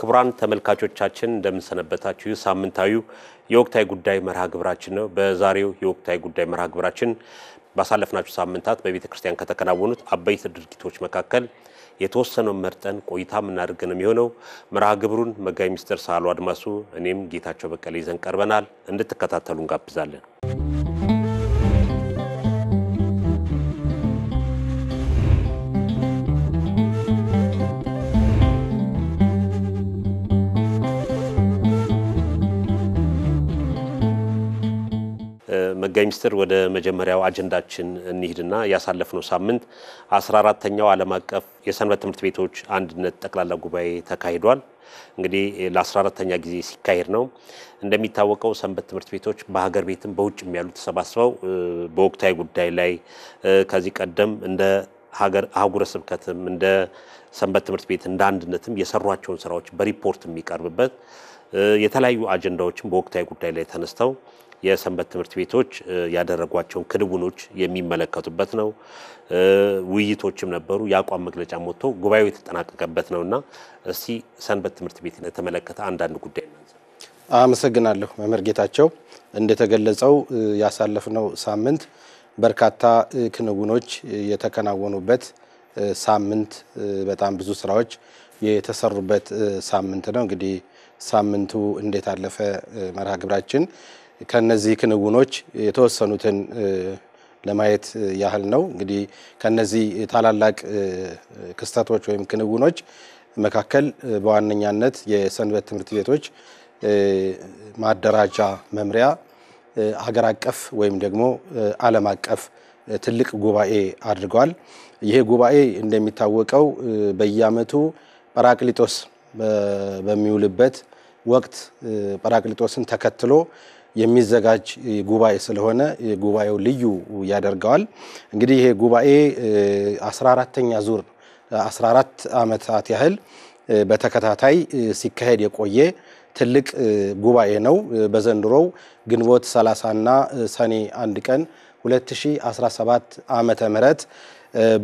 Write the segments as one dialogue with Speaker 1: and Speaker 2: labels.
Speaker 1: ክቡራን ተመልካቾቻችን እንደምንሰነበታችሁ ሳምንታዊው የወቅታዊ ጉዳይ መርሃ ግብራችን ነው። በዛሬው የወቅታዊ ጉዳይ መርሃ ግብራችን ባሳለፍናችሁ ሳምንታት በቤተክርስቲያን ከተከናወኑት አበይት ድርጊቶች መካከል የተወሰነው መርጠን ቆይታ ምናደርግ ነው የሚሆነው። መርሃ ግብሩን መጋቢ ሚስተር ሳህሉ አድማሱ እኔም ጌታቸው በቀለ ይዘን ቀርበናል። እንድትከታተሉ እንጋብዛለን። መጋቢ ሚስተር ወደ መጀመሪያው አጀንዳችን እንሂድና ያሳለፍነው ሳምንት 14ኛው ዓለም አቀፍ የሰንበት ትምህርት ቤቶች አንድነት ጠቅላላ ጉባኤ ተካሂዷል። እንግዲህ ለ14ኛ ጊዜ ሲካሄድ ነው። እንደሚታወቀው ሰንበት ትምህርት ቤቶች በሀገር ቤትም በውጭም ያሉ ተሰባስበው በወቅታዊ ጉዳይ ላይ ከዚህ ቀደም እንደ አህጉረ ስብከትም እንደ ሰንበት ትምህርት ቤት እንደ አንድነትም የሰሯቸውን ስራዎች በሪፖርት የሚቀርብበት የተለያዩ አጀንዳዎችን በወቅታዊ ጉዳይ ላይ ተነስተው የሰንበት ትምህርት ቤቶች ያደረጓቸውን ክንውኖች የሚመለከቱበት ነው። ውይይቶችም ነበሩ። ያቋም መግለጫ ሞቶ ጉባኤው የተጠናቀቀበት ነውና እስቲ ሰንበት ትምህርት ቤትን የተመለከተ አንዳንድ ጉዳይ እናንሳ።
Speaker 2: አመሰግናለሁ መምህር ጌታቸው። እንደተገለጸው ያሳለፍነው ሳምንት በርካታ ክንውኖች የተከናወኑበት ሳምንት፣ በጣም ብዙ ስራዎች የተሰሩበት ሳምንት ነው። እንግዲህ ሳምንቱ እንዴት አለፈ መርሃ ግብራችን ከነዚህ ክንውኖች የተወሰኑትን ለማየት ያህል ነው። እንግዲህ ከነዚህ ታላላቅ ክስተቶች ወይም ክንውኖች መካከል በዋነኛነት የሰንበት ትምህርት ቤቶች ማደራጃ መምሪያ ሀገር አቀፍ ወይም ደግሞ ዓለም አቀፍ ትልቅ ጉባኤ አድርጓል። ይሄ ጉባኤ እንደሚታወቀው በየዓመቱ ጳራቅሊጦስ በሚውልበት ወቅት ጳራቅሊጦስን ተከትሎ የሚዘጋጅ ጉባኤ ስለሆነ ጉባኤው ልዩ ያደርገዋል። እንግዲህ ይሄ ጉባኤ 14ኛ ዙር 14 ዓመታት ያህል በተከታታይ ሲካሄድ የቆየ ትልቅ ጉባኤ ነው። በዘንድሮው ግንቦት 30 እና ሰኔ 1 ቀን 2017 ዓመተ ምህረት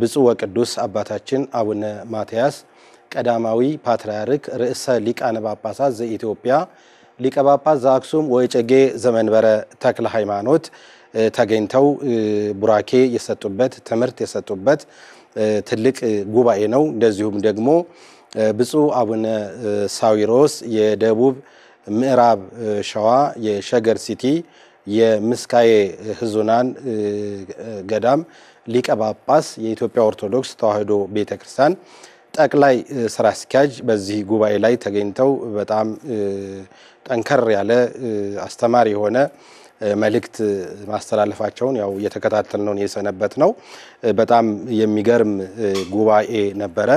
Speaker 2: ብፁዕ ወቅዱስ አባታችን አቡነ ማትያስ ቀዳማዊ ፓትርያርክ ርዕሰ ሊቃነ ጳጳሳት ዘኢትዮጵያ ሊቀ ጳጳስ ዘአክሱም ወዕጨጌ ዘመንበረ ተክለ ሃይማኖት ተገኝተው ቡራኬ የሰጡበት ትምህርት የሰጡበት ትልቅ ጉባኤ ነው። እንደዚሁም ደግሞ ብፁዕ አቡነ ሳዊሮስ የደቡብ ምዕራብ ሸዋ የሸገር ሲቲ የምስካየ ሕዙናን ገዳም ሊቀ ጳጳስ የኢትዮጵያ ኦርቶዶክስ ተዋሕዶ ቤተክርስቲያን ጠቅላይ ስራ አስኪያጅ በዚህ ጉባኤ ላይ ተገኝተው በጣም ጠንከር ያለ አስተማሪ የሆነ መልእክት ማስተላለፋቸውን ያው እየተከታተልነው የሰነበት ነው። በጣም የሚገርም ጉባኤ ነበረ።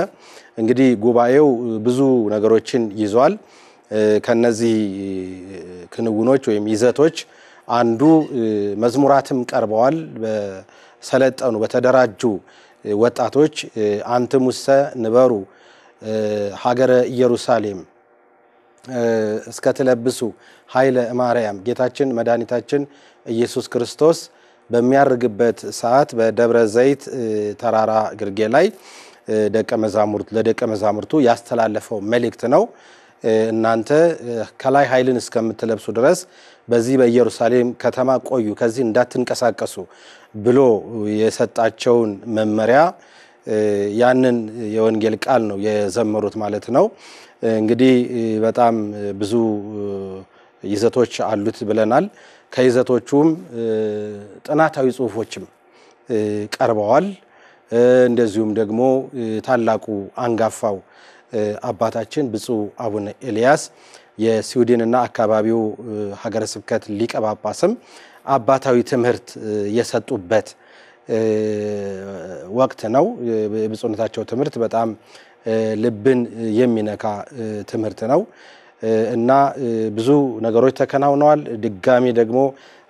Speaker 2: እንግዲህ ጉባኤው ብዙ ነገሮችን ይዟል። ከነዚህ ክንውኖች ወይም ይዘቶች አንዱ መዝሙራትም ቀርበዋል። በሰለጠኑ በተደራጁ ወጣቶች አንትሙሰ ንበሩ ሀገረ ኢየሩሳሌም እስከተለብሱ ኃይለ ማርያም ጌታችን መድኃኒታችን ኢየሱስ ክርስቶስ በሚያርግበት ሰዓት በደብረ ዘይት ተራራ ግርጌ ላይ ለደቀ መዛሙርቱ ያስተላለፈው መልእክት ነው። እናንተ ከላይ ኃይልን እስከምትለብሱ ድረስ በዚህ በኢየሩሳሌም ከተማ ቆዩ፣ ከዚህ እንዳትንቀሳቀሱ ብሎ የሰጣቸውን መመሪያ ያንን የወንጌል ቃል ነው የዘመሩት ማለት ነው። እንግዲህ በጣም ብዙ ይዘቶች አሉት ብለናል። ከይዘቶቹም ጥናታዊ ጽሁፎችም ቀርበዋል። እንደዚሁም ደግሞ ታላቁ አንጋፋው አባታችን ብፁዕ አቡነ ኤልያስ የስዊድንና አካባቢው ሀገረ ስብከት ሊቀ ጳጳስም አባታዊ ትምህርት የሰጡበት ወቅት ነው። የብፁዕነታቸው ትምህርት በጣም ልብን የሚነካ ትምህርት ነው። እና ብዙ ነገሮች ተከናውነዋል። ድጋሚ ደግሞ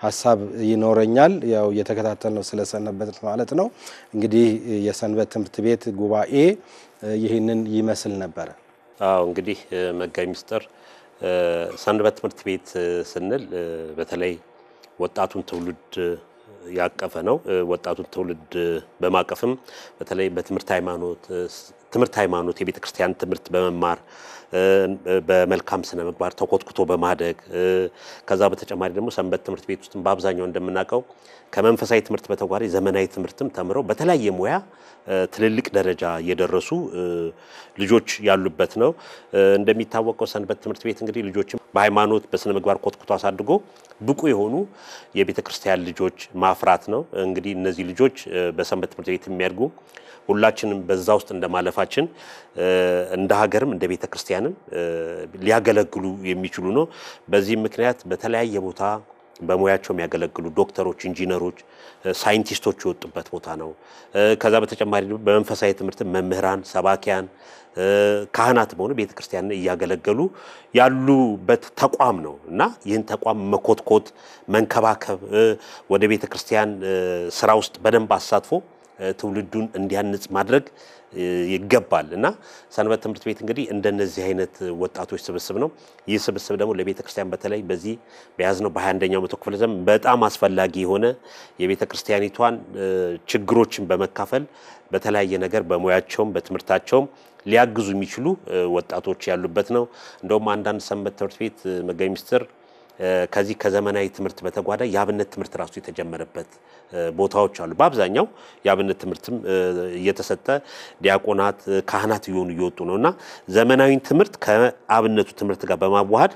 Speaker 2: ሐሳብ ይኖረኛል ያው የተከታተልነው ስለ ሰንበት ማለት ነው። እንግዲህ የሰንበት ትምህርት ቤት ጉባኤ ይህንን ይመስል ነበር።
Speaker 1: አዎ እንግዲህ መጋቢ ምስጢር ሰንበት ትምህርት ቤት ስንል በተለይ ወጣቱን ትውልድ ያቀፈ ነው። ወጣቱን ትውልድ በማቀፍም በተለይ በትምህርት ሃይማኖት የቤተክርስቲያን ትምህርት በመማር በመልካም ስነ ምግባር ተኮትኩቶ በማደግ ከዛ በተጨማሪ ደግሞ ሰንበት ትምህርት ቤት ውስጥ በአብዛኛው እንደምናውቀው ከመንፈሳዊ ትምህርት በተጓሪ ዘመናዊ ትምህርትም ተምረው በተለያየ ሙያ ትልልቅ ደረጃ የደረሱ ልጆች ያሉበት ነው። እንደሚታወቀው ሰንበት ትምህርት ቤት እንግዲህ ልጆችም በሃይማኖት በስነ ምግባር ኮትኩቶ አሳድጎ ብቁ የሆኑ የቤተክርስቲያን ልጆች ማፍራት ነው። እንግዲህ እነዚህ ልጆች በሰንበት ትምህርት ቤት የሚያድጉ ሁላችንም በዛ ውስጥ እንደማለፋችን እንደ ሀገርም እንደ ቤተክርስቲያንም ሊያገለግሉ የሚችሉ ነው። በዚህ ምክንያት በተለያየ ቦታ በሙያቸው የሚያገለግሉ ዶክተሮች፣ ኢንጂነሮች፣ ሳይንቲስቶች የወጡበት ቦታ ነው። ከዛ በተጨማሪ በመንፈሳዊ ትምህርት መምህራን፣ ሰባኪያን፣ ካህናት በሆነ ቤተክርስቲያን እያገለገሉ ያሉበት ተቋም ነው እና ይህን ተቋም መኮትኮት መንከባከብ ወደ ቤተክርስቲያን ስራ ውስጥ በደንብ አሳትፎ ትውልዱን እንዲያንጽ ማድረግ ይገባል እና ሰንበት ትምህርት ቤት እንግዲህ እንደነዚህ አይነት ወጣቶች ስብስብ ነው። ይህ ስብስብ ደግሞ ለቤተክርስቲያን በተለይ በዚህ በያዝነው በ21ኛው መቶ ክፍለ ዘመን በጣም አስፈላጊ የሆነ የቤተክርስቲያኒቷን ችግሮችን በመካፈል በተለያየ ነገር በሙያቸውም በትምህርታቸውም ሊያግዙ የሚችሉ ወጣቶች ያሉበት ነው። እንደውም አንዳንድ ሰንበት ትምህርት ቤት መጋቢ ምስጢር ከዚህ ከዘመናዊ ትምህርት በተጓዳ የአብነት ትምህርት ራሱ የተጀመረበት ቦታዎች አሉ። በአብዛኛው የአብነት ትምህርትም እየተሰጠ ዲያቆናት ካህናት እየወጡ ነውና ዘመናዊ ትምህርት ከአብነቱ ትምህርት ጋር በማዋሃድ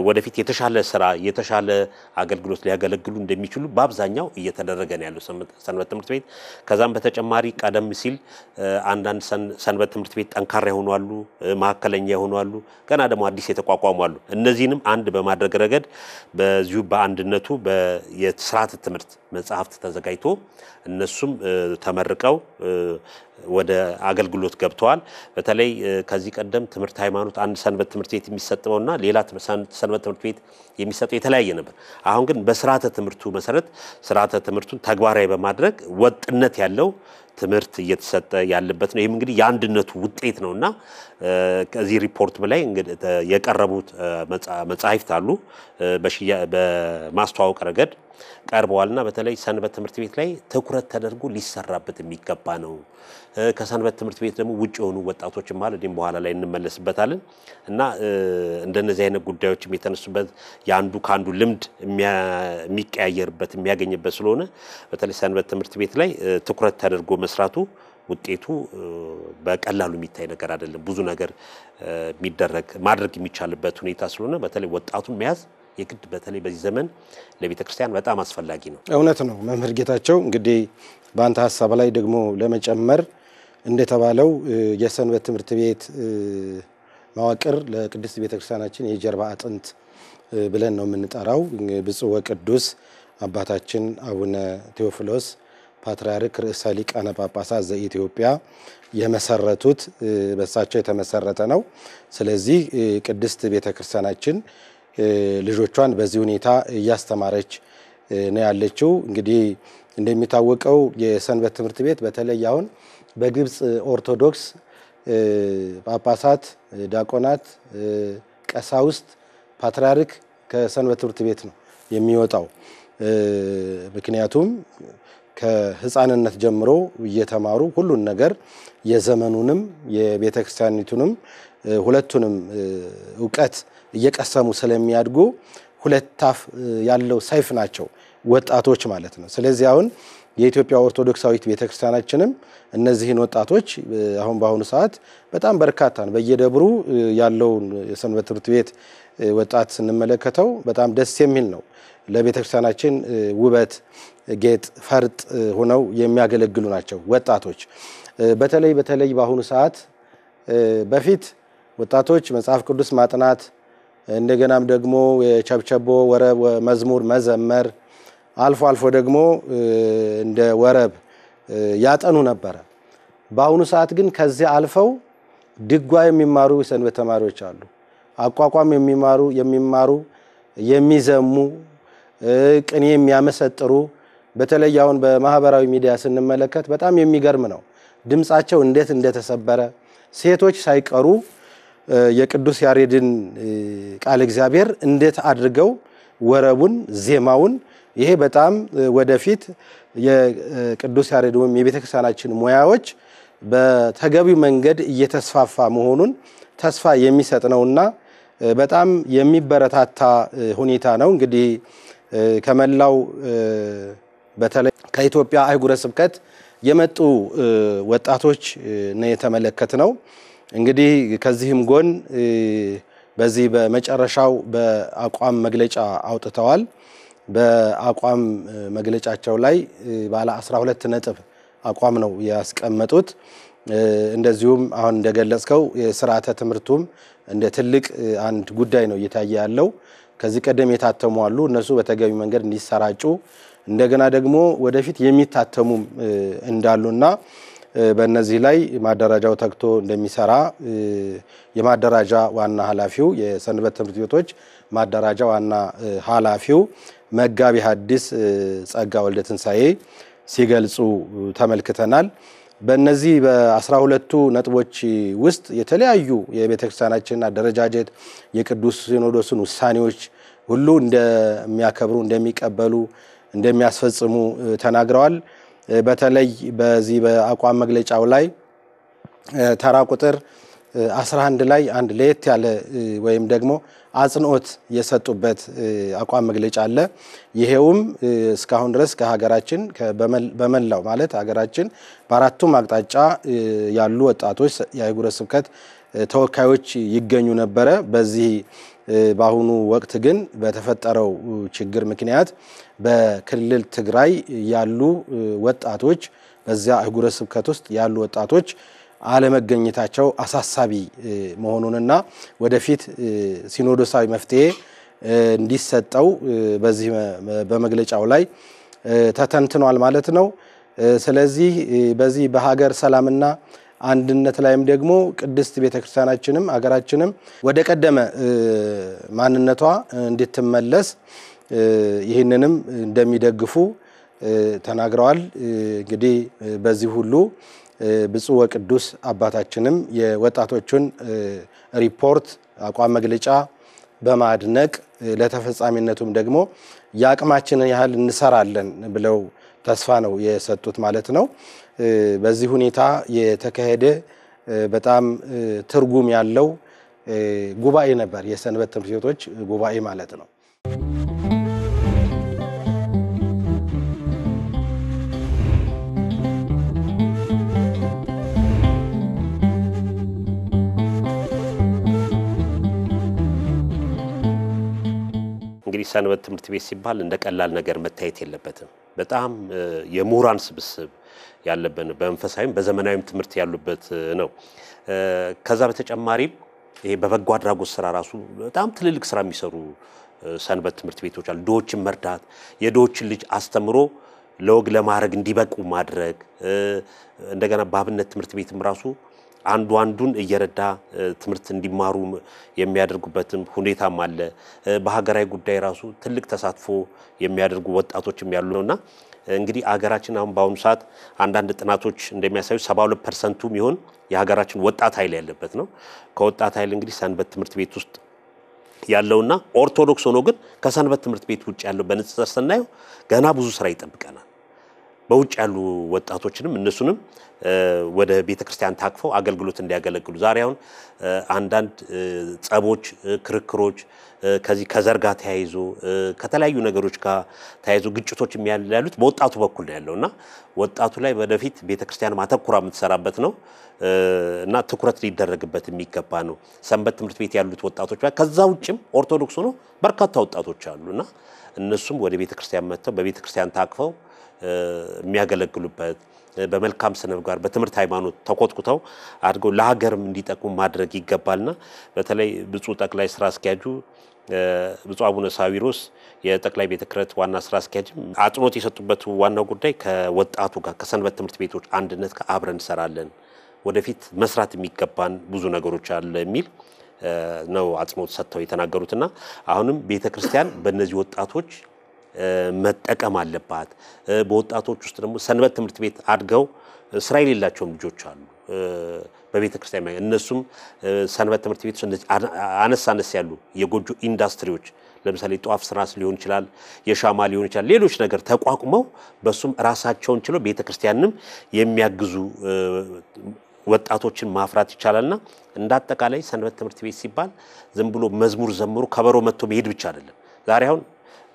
Speaker 1: ወደፊት የተሻለ ስራ የተሻለ አገልግሎት ሊያገለግሉ እንደሚችሉ በአብዛኛው እየተደረገ ነው ያለው ሰንበት ትምህርት ቤት። ከዛም በተጨማሪ ቀደም ሲል አንዳንድ ሰንበት ትምህርት ቤት ጠንካራ ይሆኑ አሉ፣ ማዕከለኛ ይሆኑ አሉ፣ ገና ደግሞ አዲስ የተቋቋሙ አሉ። እነዚህንም አንድ በማድረግ ረገድ በዚሁ በአንድነቱ የስርዓተ ትምህርት መጽሐፍት ተዘጋጅቶ እነሱም ተመርቀው ወደ አገልግሎት ገብተዋል። በተለይ ከዚህ ቀደም ትምህርት ሃይማኖት አንድ ሰንበት ትምህርት ቤት የሚሰጠውና ሌላ ሰንበት ትምህርት ቤት የሚሰጠው የተለያየ ነበር። አሁን ግን በስርዓተ ትምህርቱ መሰረት ስርዓተ ትምህርቱን ተግባራዊ በማድረግ ወጥነት ያለው ትምህርት እየተሰጠ ያለበት ነው። ይሄም እንግዲህ የአንድነቱ ውጤት ነውና ከዚህ ሪፖርት በላይ እንግዲህ የቀረቡት መጻሕፍት አሉ በማስተዋወቅ ረገድ ቀርበዋልና በተለይ ሰንበት ትምህርት ቤት ላይ ትኩረት ተደርጎ ሊሰራበት የሚገባ ነው። ከሰንበት ትምህርት ቤት ደግሞ ውጭ የሆኑ ወጣቶችም ማለት ደም በኋላ ላይ እንመለስበታለን እና እንደነዚህ አይነት ጉዳዮችም የተነሱበት ያንዱ ካንዱ ልምድ የሚቀያየርበት የሚያገኝበት ስለሆነ በተለይ ሰንበት ትምህርት ቤት ላይ ትኩረት ተደርጎ መስራቱ ውጤቱ በቀላሉ የሚታይ ነገር አይደለም። ብዙ ነገር ማድረግ የሚቻልበት ሁኔታ ስለሆነ በተለይ ወጣቱን መያዝ የግድ በተለይ በዚህ ዘመን ለቤተክርስቲያን በጣም አስፈላጊ ነው።
Speaker 2: እውነት ነው መምህር ጌታቸው። እንግዲህ በአንተ ሐሳብ ላይ ደግሞ ለመጨመር እንደተባለው የሰንበት ትምህርት ቤት መዋቅር ለቅድስት ቤተክርስቲያናችን የጀርባ አጥንት ብለን ነው የምንጠራው። ብፁዕ ወቅዱስ አባታችን አቡነ ቴዎፍሎስ ፓትርያርክ ርዕሰ ሊቃነ ጳጳሳት ዘኢትዮጵያ የመሰረቱት በሳቸው የተመሰረተ ነው። ስለዚህ ቅድስት ቤተክርስቲያናችን ልጆቿን በዚህ ሁኔታ እያስተማረች ነው ያለችው። እንግዲህ እንደሚታወቀው የሰንበት ትምህርት ቤት በተለይ አሁን በግብጽ ኦርቶዶክስ ጳጳሳት፣ ዲያቆናት፣ ቀሳውስት፣ ፓትርያርክ ከሰንበት ትምህርት ቤት ነው የሚወጣው። ምክንያቱም ከህፃንነት ጀምሮ እየተማሩ ሁሉን ነገር የዘመኑንም የቤተክርስቲያኒቱንም ሁለቱንም ዕውቀት እየቀሰሙ ስለሚያድጉ ሁለት አፍ ያለው ሰይፍ ናቸው ወጣቶች ማለት ነው። ስለዚህ አሁን የኢትዮጵያ ኦርቶዶክሳዊት ቤተክርስቲያናችንም እነዚህን ወጣቶች አሁን በአሁኑ ሰዓት በጣም በርካታ ነው በየደብሩ ያለውን የሰንበት ትምህርት ቤት ወጣት ስንመለከተው በጣም ደስ የሚል ነው። ለቤተክርስቲያናችን ውበት፣ ጌጥ፣ ፈርጥ ሆነው የሚያገለግሉ ናቸው ወጣቶች። በተለይ በአሁኑ ሰዓት በፊት ወጣቶች መጽሐፍ ቅዱስ ማጥናት እንደገናም ደግሞ የቸብቸቦ ወረብ መዝሙር መዘመር አልፎ አልፎ ደግሞ እንደ ወረብ ያጠኑ ነበር። በአሁኑ ሰዓት ግን ከዚህ አልፈው ድጓ የሚማሩ የሰንበት ተማሪዎች አሉ። አቋቋም የሚማሩ የሚዘሙ ቅኔ የሚያመሰጥሩ በተለይ አሁን በማህበራዊ ሚዲያ ስንመለከት በጣም የሚገርም ነው። ድምጻቸው እንዴት እንደተሰበረ ሴቶች ሳይቀሩ የቅዱስ ያሬድን ቃል እግዚአብሔር እንዴት አድርገው ወረቡን ዜማውን ይሄ በጣም ወደፊት የቅዱስ ያሬድ ወይም የቤተክርስቲያናችን ሙያዎች በተገቢው መንገድ እየተስፋፋ መሆኑን ተስፋ የሚሰጥ ነውና በጣም የሚበረታታ ሁኔታ ነው። እንግዲህ ከመላው በተለይ ከኢትዮጵያ አህጉረ ስብከት የመጡ ወጣቶች ነው የተመለከትነው። እንግዲህ ከዚህም ጎን በዚህ በመጨረሻው በአቋም መግለጫ አውጥተዋል። በአቋም መግለጫቸው ላይ ባለ 12 ነጥብ አቋም ነው ያስቀመጡት። እንደዚሁም አሁን እንደገለጽከው የሥርዓተ ትምህርቱም እንደ ትልቅ አንድ ጉዳይ ነው እየታየ ያለው። ከዚህ ቀደም የታተሙ አሉ፣ እነሱ በተገቢ መንገድ እንዲሰራጩ እንደገና ደግሞ ወደፊት የሚታተሙም እንዳሉና በእነዚህ ላይ ማደራጃው ተግቶ እንደሚሰራ የማደራጃ ዋና ኃላፊው የሰንበት ትምህርት ቤቶች ማደራጃ ዋና ኃላፊው መጋቢ ሐዲስ ጸጋ ወልደ ትንሳኤ ሲገልጹ ተመልክተናል። በእነዚህ በ12ቱ ነጥቦች ውስጥ የተለያዩ የቤተክርስቲያናችን አደረጃጀት የቅዱስ ሲኖዶስን ውሳኔዎች ሁሉ እንደሚያከብሩ እንደሚቀበሉ እንደሚያስፈጽሙ ተናግረዋል። በተለይ በዚህ በአቋም መግለጫው ላይ ተራ ቁጥር 11 ላይ አንድ ለየት ያለ ወይም ደግሞ አጽንኦት የሰጡበት አቋም መግለጫ አለ። ይሄውም እስካሁን ድረስ ከሀገራችን በመላው ማለት ሀገራችን በአራቱም አቅጣጫ ያሉ ወጣቶች የአህጉረ ስብከት ተወካዮች ይገኙ ነበረ። በዚህ በአሁኑ ወቅት ግን በተፈጠረው ችግር ምክንያት በክልል ትግራይ ያሉ ወጣቶች በዚያ አህጉረ ስብከት ውስጥ ያሉ ወጣቶች አለመገኘታቸው አሳሳቢ መሆኑንና ወደፊት ሲኖዶሳዊ መፍትሄ እንዲሰጠው በዚህ በመግለጫው ላይ ተተንትኗል ማለት ነው። ስለዚህ በዚህ በሀገር ሰላምና አንድነት ላይም ደግሞ ቅድስት ቤተክርስቲያናችንም ሀገራችንም ወደ ቀደመ ማንነቷ እንድትመለስ ይህንንም እንደሚደግፉ ተናግረዋል። እንግዲህ በዚህ ሁሉ ብፁዕ ወቅዱስ አባታችንም የወጣቶቹን ሪፖርት አቋም መግለጫ በማድነቅ ለተፈጻሚነቱም ደግሞ ያቅማችንን ያህል እንሰራለን ብለው ተስፋ ነው የሰጡት ማለት ነው። በዚህ ሁኔታ የተካሄደ በጣም ትርጉም ያለው ጉባኤ ነበር፣ የሰንበት ትምህርት ቤቶች ጉባኤ ማለት ነው።
Speaker 1: እንግዲህ ሰንበት ትምህርት ቤት ሲባል እንደ ቀላል ነገር መታየት የለበትም። በጣም የምሁራን ስብስብ ያለበት በመንፈሳዊም በዘመናዊም ትምህርት ያሉበት ነው። ከዛ በተጨማሪም ይሄ በበጎ አድራጎት ስራ ራሱ በጣም ትልልቅ ስራ የሚሰሩ ሰንበት ትምህርት ቤቶች አሉ። ድሆችን መርዳት፣ የድሆችን ልጅ አስተምሮ ለወግ ለማዕረግ እንዲበቁ ማድረግ፣ እንደገና በአብነት ትምህርት ቤትም ራሱ አንዱን እየረዳ ትምህርት እንዲማሩ የሚያደርጉበትም ሁኔታም አለ። በሀገራዊ ጉዳይ ራሱ ትልቅ ተሳትፎ የሚያደርጉ ወጣቶችም ያሉ ነውና እንግዲህ አገራችን አሁን በአሁኑ ሰዓት አንዳንድ ጥናቶች እንደሚያሳዩ 72% የሚሆን የሀገራችን ወጣት ኃይል ያለበት ነው። ከወጣት ኃይል እንግዲህ ሰንበት ትምህርት ቤት ውስጥ ያለውና ኦርቶዶክስ ሆኖ ግን ከሰንበት ትምህርት ቤት ውጭ ያለው በንጽጽር ስናየው ገና ብዙ ስራ ይጠብቀናል። በውጭ ያሉ ወጣቶችንም እነሱንም ወደ ቤተክርስቲያን ታቅፈው አገልግሎት እንዲያገለግሉ ዛሬ አሁን አንዳንድ ጸቦች፣ ክርክሮች ከዚህ ከዘርጋ ተያይዞ ከተለያዩ ነገሮች ጋር ተያይዞ ግጭቶች የሚያሉት በወጣቱ በኩል ነው ያለውና ወጣቱ ላይ ወደፊት ቤተክርስቲያን ማተኩራ የምትሰራበት ነው እና ትኩረት ሊደረግበት የሚገባ ነው። ሰንበት ትምህርት ቤት ያሉት ወጣቶች ከዛ ውጭም ኦርቶዶክስ ሆኖ በርካታ ወጣቶች አሉና እነሱም ወደ ቤተክርስቲያን መጥተው በቤተክርስቲያን ታቅፈው የሚያገለግሉበት በመልካም ስነ ምግባር በትምህርት ሃይማኖት ተቆጥቁተው አድርገው ለሀገርም እንዲጠቅሙ ማድረግ ይገባልና በተለይ ብፁዕ ጠቅላይ ስራ አስኪያጁ ብፁዕ አቡነ ሳዊሮስ የጠቅላይ ቤተ ክህነት ዋና ስራ አስኪያጅ አጽንኦት የሰጡበት ዋናው ጉዳይ ከወጣቱ ጋር ከሰንበት ትምህርት ቤቶች አንድነት ጋር አብረን እንሰራለን፣ ወደፊት መስራት የሚገባን ብዙ ነገሮች አለ የሚል ነው አጽንኦት ሰጥተው የተናገሩትና አሁንም ቤተክርስቲያን በእነዚህ ወጣቶች መጠቀም አለባት። በወጣቶች ውስጥ ደግሞ ሰንበት ትምህርት ቤት አድገው ስራ የሌላቸውም ልጆች አሉ በቤተክርስቲያን እነሱም ሰንበት ትምህርት ቤት እንደዚህ አነስ ያሉ የጎጆ ኢንዱስትሪዎች ለምሳሌ ጧፍ ስራስ ሊሆን ይችላል የሻማ ሊሆን ይችላል ሌሎች ነገር ተቋቁመው በሱም ራሳቸውን ችለው ቤተክርስቲያንም የሚያግዙ ወጣቶችን ማፍራት ይቻላልና እንዳጠቃላይ ሰንበት ትምህርት ቤት ሲባል ዝም ብሎ መዝሙር ዘምሩ ከበሮ መጥቶ መሄድ ብቻ አይደለም። ዛሬ አሁን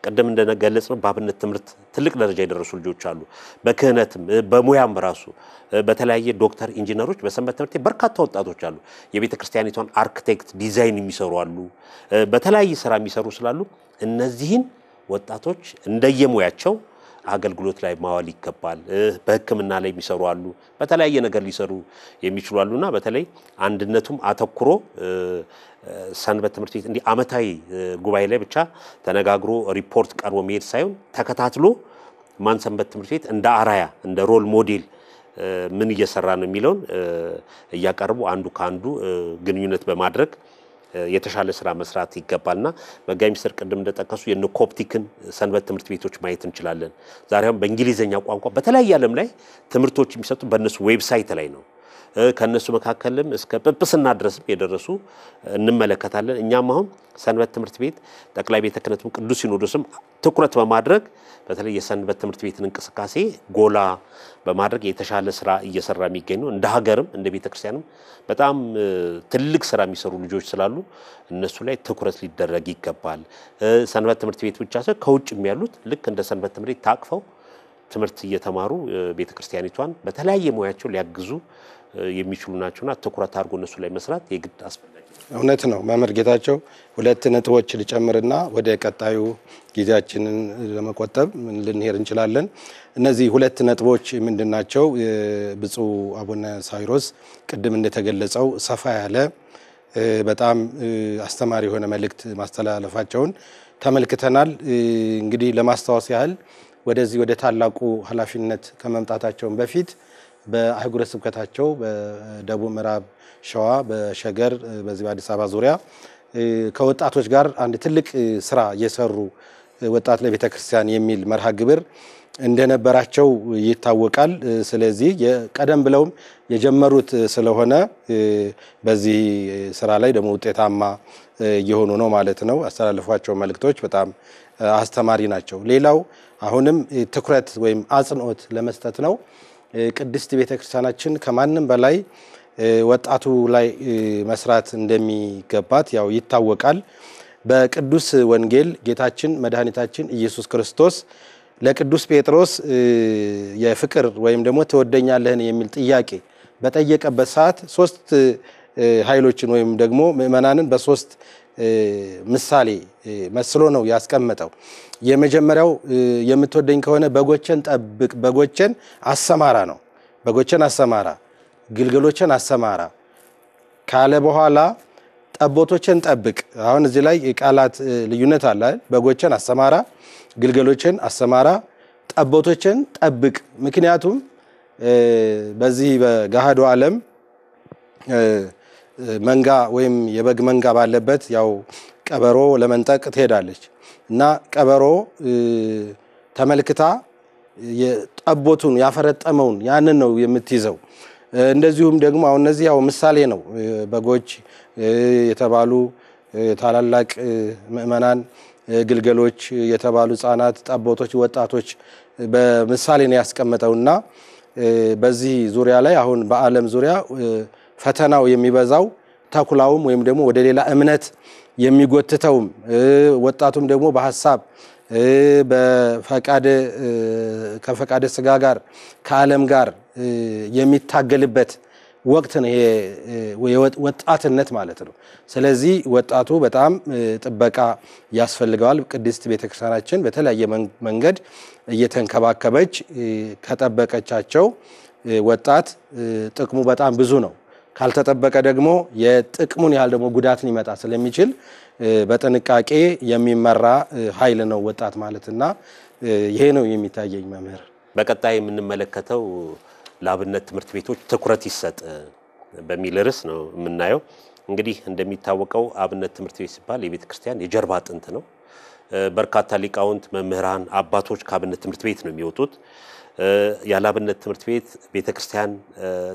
Speaker 1: ቀደም እንደገለጽነው በአብነት ትምህርት ትልቅ ደረጃ የደረሱ ልጆች አሉ። በክህነትም በሙያም ራሱ በተለያየ ዶክተር ኢንጂነሮች በሰንበት ትምህርት ቤት በርካታ ወጣቶች አሉ። የቤተክርስቲያኒቷን አርኪቴክት ዲዛይን የሚሰሩ አሉ። በተለያየ ስራ የሚሰሩ ስላሉ እነዚህን ወጣቶች እንደየሙያቸው አገልግሎት ላይ ማዋል ይገባል። በሕክምና ላይ የሚሰሩ አሉ። በተለያየ ነገር ሊሰሩ የሚችሉ አሉና በተለይ አንድነቱም አተኩሮ ሰንበት ትምህርት ቤት እንዲህ አመታዊ ጉባኤ ላይ ብቻ ተነጋግሮ ሪፖርት ቀርቦ መሄድ ሳይሆን ተከታትሎ ማን ሰንበት ትምህርት ቤት እንደ አራያ እንደ ሮል ሞዴል ምን እየሰራ ነው የሚለውን እያቀርቡ አንዱ ካንዱ ግንኙነት በማድረግ የተሻለ ስራ መስራት ይገባልና መጋቢ ሚኒስትር ቅድም እንደጠቀሱ የኮፕቲክን ሰንበት ትምህርት ቤቶች ማየት እንችላለን። ዛሬም በእንግሊዘኛ ቋንቋ በተለያየ ዓለም ላይ ትምህርቶች የሚሰጡ በእነሱ ዌብሳይት ላይ ነው። ከነሱ መካከልም እስከ ጵጵስና ድረስ የደረሱ እንመለከታለን። እኛም አሁን ሰንበት ትምህርት ቤት ጠቅላይ ቤተ ክህነትም ቅዱስ ሲኖዶስም ትኩረት በማድረግ በተለይ የሰንበት ትምህርት ቤትን እንቅስቃሴ ጎላ በማድረግ የተሻለ ስራ እየሰራ የሚገኝ ነው። እንደ ሀገርም እንደ ቤተክርስቲያንም በጣም ትልቅ ስራ የሚሰሩ ልጆች ስላሉ እነሱ ላይ ትኩረት ሊደረግ ይገባል። ሰንበት ትምህርት ቤት ብቻ ሳይሆን ከውጭም ያሉት ልክ እንደ ሰንበት ትምህርት ቤት ታቅፈው ትምህርት እየተማሩ ቤተክርስቲያኒቷን በተለያየ ሙያቸው ሊያግዙ የሚችሉ ናቸውና ትኩረት አድርጎ እነሱ ላይ መስራት የግድ አስፈላጊ ነው።
Speaker 2: እውነት ነው። መምህር ጌታቸው ሁለት ነጥቦች ልጨምርና ወደ ቀጣዩ ጊዜያችንን ለመቆጠብ ልንሄድ እንችላለን። እነዚህ ሁለት ነጥቦች ምንድናቸው? ብፁዕ አቡነ ሳዊሮስ ቅድም እንደተገለጸው ሰፋ ያለ በጣም አስተማሪ የሆነ መልእክት ማስተላለፋቸውን ተመልክተናል። እንግዲህ ለማስታወስ ያህል ወደዚህ ወደ ታላቁ ኃላፊነት ከመምጣታቸው በፊት በአህጉረ ስብከታቸው በደቡብ ምዕራብ ሸዋ በሸገር በዚህ በአዲስ አበባ ዙሪያ ከወጣቶች ጋር አንድ ትልቅ ስራ የሰሩ ወጣት ለቤተክርስቲያን የሚል መርሃ ግብር እንደነበራቸው ይታወቃል። ስለዚህ ቀደም ብለውም የጀመሩት ስለሆነ በዚህ ስራ ላይ ደግሞ ውጤታማ እየሆኑ ነው ማለት ነው። አስተላልፏቸው መልእክቶች በጣም አስተማሪ ናቸው። ሌላው አሁንም ትኩረት ወይም አጽንኦት ለመስጠት ነው። ቅድስት ቤተክርስቲያናችን ከማንም በላይ ወጣቱ ላይ መስራት እንደሚገባት ያው ይታወቃል። በቅዱስ ወንጌል ጌታችን መድኃኒታችን ኢየሱስ ክርስቶስ ለቅዱስ ጴጥሮስ የፍቅር ወይም ደግሞ ትወደኛለህን የሚል ጥያቄ በጠየቀበት ሰዓት ሶስት ኃይሎችን ወይም ደግሞ ምእመናንን በሶስት ምሳሌ መስሎ ነው ያስቀመጠው። የመጀመሪያው የምትወደኝ ከሆነ በጎችን ጠብቅ፣ በጎችን አሰማራ ነው። በጎችን አሰማራ፣ ግልገሎችን አሰማራ ካለ በኋላ ጠቦቶችን ጠብቅ። አሁን እዚህ ላይ የቃላት ልዩነት አለ። በጎችን አሰማራ፣ ግልገሎችን አሰማራ፣ ጠቦቶችን ጠብቅ። ምክንያቱም በዚህ በገሃዱ ዓለም መንጋ ወይም የበግ መንጋ ባለበት ያው ቀበሮ ለመንጠቅ ትሄዳለች እና ቀበሮ ተመልክታ የጠቦቱን ያፈረጠመውን ያንን ነው የምትይዘው። እንደዚሁም ደግሞ አሁን እነዚህ ያው ምሳሌ ነው። በጎች የተባሉ ታላላቅ ምእመናን፣ ግልገሎች የተባሉ ህፃናት፣ ጠቦቶች ወጣቶች በምሳሌ ነው ያስቀመጠውና በዚህ ዙሪያ ላይ አሁን በዓለም ዙሪያ ፈተናው የሚበዛው ተኩላውም ወይም ደግሞ ወደ ሌላ እምነት የሚጎትተውም ወጣቱም ደግሞ በሐሳብ ከፈቃደ ስጋ ጋር ከዓለም ጋር የሚታገልበት ወቅት ነው ይሄ ወጣትነት ማለት ነው። ስለዚህ ወጣቱ በጣም ጥበቃ ያስፈልገዋል። ቅድስት ቤተክርስቲያናችን በተለያየ መንገድ እየተንከባከበች ከጠበቀቻቸው ወጣት ጥቅሙ በጣም ብዙ ነው። ካልተጠበቀ ደግሞ የጥቅሙን ያህል ደግሞ ጉዳትን ይመጣ ስለሚችል በጥንቃቄ የሚመራ ኃይል ነው ወጣት ማለትና ይሄ ነው የሚታየኝ። መምህር
Speaker 1: በቀጣይ የምንመለከተው ለአብነት ትምህርት ቤቶች ትኩረት ይሰጥ በሚል ርዕስ ነው የምናየው። እንግዲህ እንደሚታወቀው አብነት ትምህርት ቤት ሲባል የቤተ ክርስቲያን የጀርባ አጥንት ነው። በርካታ ሊቃውንት፣ መምህራን፣ አባቶች ከአብነት ትምህርት ቤት ነው የሚወጡት። ያለ አብነት ትምህርት ቤት ቤተ ክርስቲያን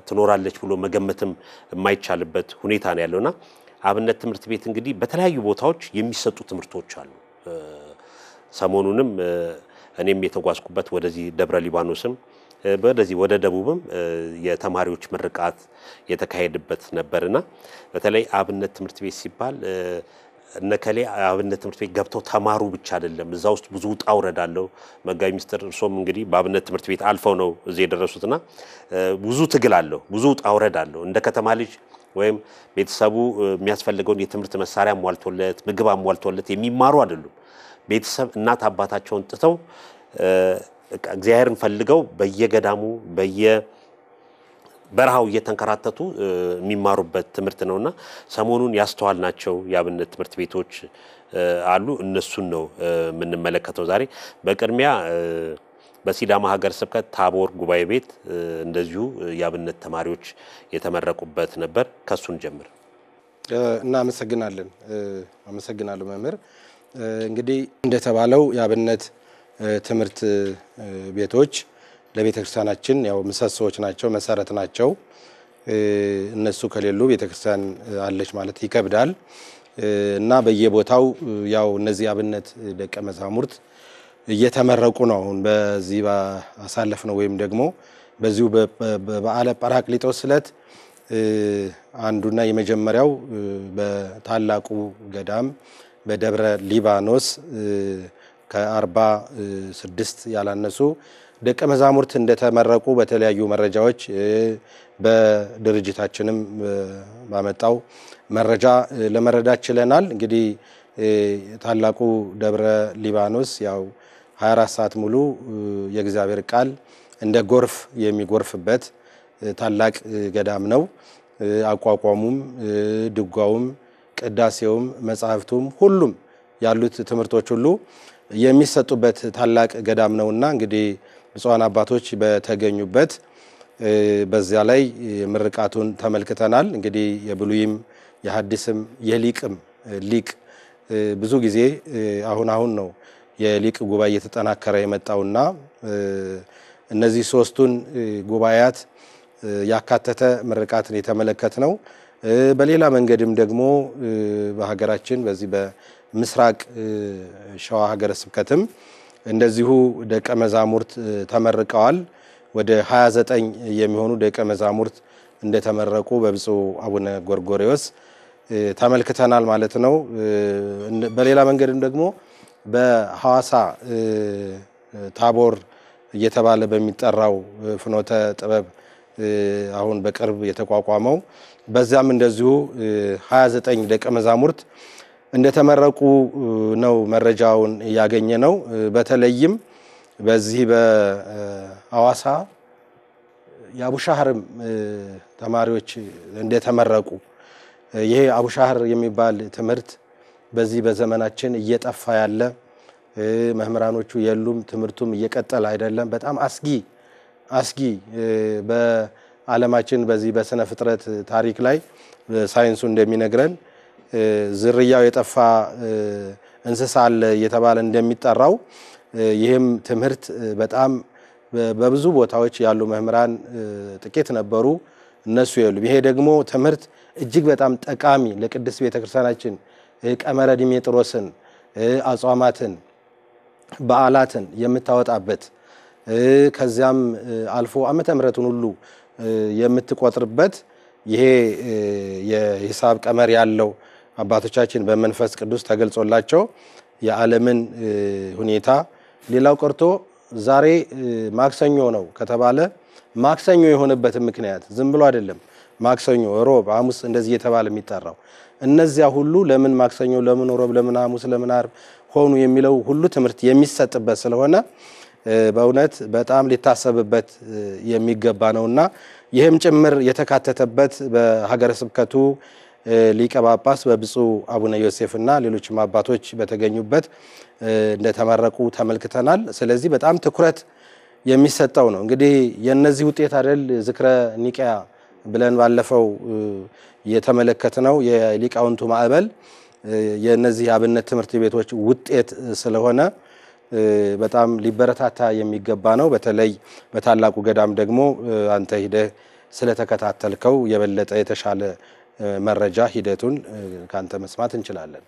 Speaker 1: ትኖራለች ብሎ መገመትም የማይቻልበት ሁኔታ ነው ያለውና አብነት ትምህርት ቤት እንግዲህ በተለያዩ ቦታዎች የሚሰጡ ትምህርቶች አሉ። ሰሞኑንም እኔም የተጓዝኩበት ወደዚህ ደብረ ሊባኖስም ወደዚህ ወደ ደቡብም የተማሪዎች ምርቃት የተካሄደበት ነበርና በተለይ አብነት ትምህርት ቤት ሲባል እነከሌ አብነት ትምህርት ቤት ገብተው ተማሩ ብቻ አይደለም። እዛ ውስጥ ብዙ ውጣ ውረድ አለው። መጋቢ ሚኒስትር እርሶም እንግዲህ በአብነት ትምህርት ቤት አልፈው ነው እዚህ የደረሱትና ብዙ ትግል አለው፣ ብዙ ውጣ ውረድ አለው። እንደ ከተማ ልጅ ወይም ቤተሰቡ የሚያስፈልገውን የትምህርት መሳሪያ አሟልቶለት ምግብ አሟልቶለት የሚማሩ አይደሉም። ቤተሰብ እናት አባታቸውን ጥተው እግዚአብሔርን ፈልገው በየገዳሙ በየበረሃው እየተንከራተቱ የሚማሩበት ትምህርት ነውና ሰሞኑን ያስተዋልናቸው የአብነት ትምህርት ቤቶች አሉ። እነሱን ነው የምንመለከተው ዛሬ። በቅድሚያ በሲዳማ ሀገረ ስብከት ታቦር ጉባኤ ቤት እንደዚሁ የአብነት ተማሪዎች የተመረቁበት ነበር። ከሱን ጀምር።
Speaker 2: እናመሰግናለን። አመሰግናለሁ መምህር። እንግዲህ እንደተባለው የአብነት ትምህርት ቤቶች ለቤተክርስቲያናችን ያው ምሰሶዎች ናቸው፣ መሰረት ናቸው። እነሱ ከሌሉ ቤተክርስቲያን አለች ማለት ይከብዳል እና በየቦታው ያው እነዚህ አብነት ደቀ መዛሙርት እየተመረቁ ነው። አሁን በዚህ ባሳለፍነው ወይም ደግሞ በዚሁ በበዓለ ጰራቅሊጦስ ዕለት አንዱና የመጀመሪያው በታላቁ ገዳም በደብረ ሊባኖስ ከ46 ያላነሱ ደቀ መዛሙርት እንደተመረቁ በተለያዩ መረጃዎች በድርጅታችንም ባመጣው መረጃ ለመረዳት ችለናል። እንግዲህ ታላቁ ደብረ ሊባኖስ ያው 24 ሰዓት ሙሉ የእግዚአብሔር ቃል እንደ ጎርፍ የሚጎርፍበት ታላቅ ገዳም ነው። አቋቋሙም፣ ድጓውም፣ ቅዳሴውም፣ መጻሕፍቱም ሁሉም ያሉት ትምህርቶች ሁሉ የሚሰጡበት ታላቅ ገዳም ነውና እንግዲህ ብፁዓን አባቶች በተገኙበት በዚያ ላይ ምርቃቱን ተመልክተናል። እንግዲህ የብሉይም የሐዲስም የሊቅም ሊቅ ብዙ ጊዜ አሁን ነው የሊቅ ጉባኤ እየተጠናከረ የመጣውና እነዚህ ሶስቱን ጉባኤያት ያካተተ ምርቃትን የተመለከት ነው። በሌላ መንገድም ደግሞ በሀገራችን በዚህ በምስራቅ ሸዋ ሀገረ ስብከትም እንደዚሁ ደቀ መዛሙርት ተመርቀዋል። ወደ 29 የሚሆኑ ደቀ መዛሙርት እንደተመረቁ በብፁዕ አቡነ ጎርጎርዮስ ተመልክተናል ማለት ነው። በሌላ መንገድም ደግሞ በሐዋሳ ታቦር እየተባለ በሚጠራው ፍኖተ ጥበብ አሁን በቅርብ የተቋቋመው በዛም እንደዚሁ 29 ደቀ መዛሙርት እንደተመረቁ ነው መረጃውን ያገኘ ነው። በተለይም በዚህ በሐዋሳ የአቡሻህርም ተማሪዎች እንደተመረቁ ይሄ አቡሻህር የሚባል ትምህርት በዚህ በዘመናችን እየጠፋ ያለ መምህራኖቹ የሉም፣ ትምህርቱም እየቀጠለ አይደለም። በጣም አስጊ በዓለማችን በዚህ በስነ ፍጥረት ታሪክ ላይ ሳይንሱ እንደሚነግረን ዝርያው የጠፋ እንስሳ አለ እየተባለ እንደሚጠራው ይህም ትምህርት በጣም በብዙ ቦታዎች ያሉ መምህራን ጥቂት ነበሩ፣ እነሱ የሉም። ይሄ ደግሞ ትምህርት እጅግ በጣም ጠቃሚ ለቅድስት ቤተክርስቲያናችን ቀመረ ዲሜጥሮስን አጽዋማትን በዓላትን የምታወጣበት ከዚያም አልፎ ዓመተ ምሕረቱን ሁሉ የምትቆጥርበት ይሄ የሂሳብ ቀመር ያለው አባቶቻችን በመንፈስ ቅዱስ ተገልጾላቸው የዓለምን ሁኔታ ሌላው ቀርቶ ዛሬ ማክሰኞ ነው ከተባለ ማክሰኞ የሆነበት ምክንያት ዝም ብሎ አይደለም። ማክሰኞ፣ ሮብ፣ ሐሙስ እንደዚህ የተባለ የሚጠራው እነዚያ ሁሉ ለምን ማክሰኞ፣ ለምን ሮብ፣ ለምን ሐሙስ፣ ለምን ዓርብ ሆኑ የሚለው ሁሉ ትምህርት የሚሰጥበት ስለሆነ በእውነት በጣም ሊታሰብበት የሚገባ ነውና ይህም ጭምር የተካተተበት በሀገረ ስብከቱ ሊቀ ጳጳስ በብፁዕ አቡነ ዮሴፍና ሌሎችም አባቶች በተገኙበት እንደተመረቁ ተመልክተናል። ስለዚህ በጣም ትኩረት የሚሰጠው ነው። እንግዲህ የነዚህ ውጤት አይደል ዝክረ ኒቂያ ብለን ባለፈው የተመለከትነው የሊቃውንቱ ማዕበል የነዚህ አብነት ትምህርት ቤቶች ውጤት ስለሆነ በጣም ሊበረታታ የሚገባ ነው። በተለይ በታላቁ ገዳም ደግሞ አንተ ሂደህ ስለተከታተልከው የበለጠ የተሻለ መረጃ ሂደቱን ካንተ መስማት እንችላለን።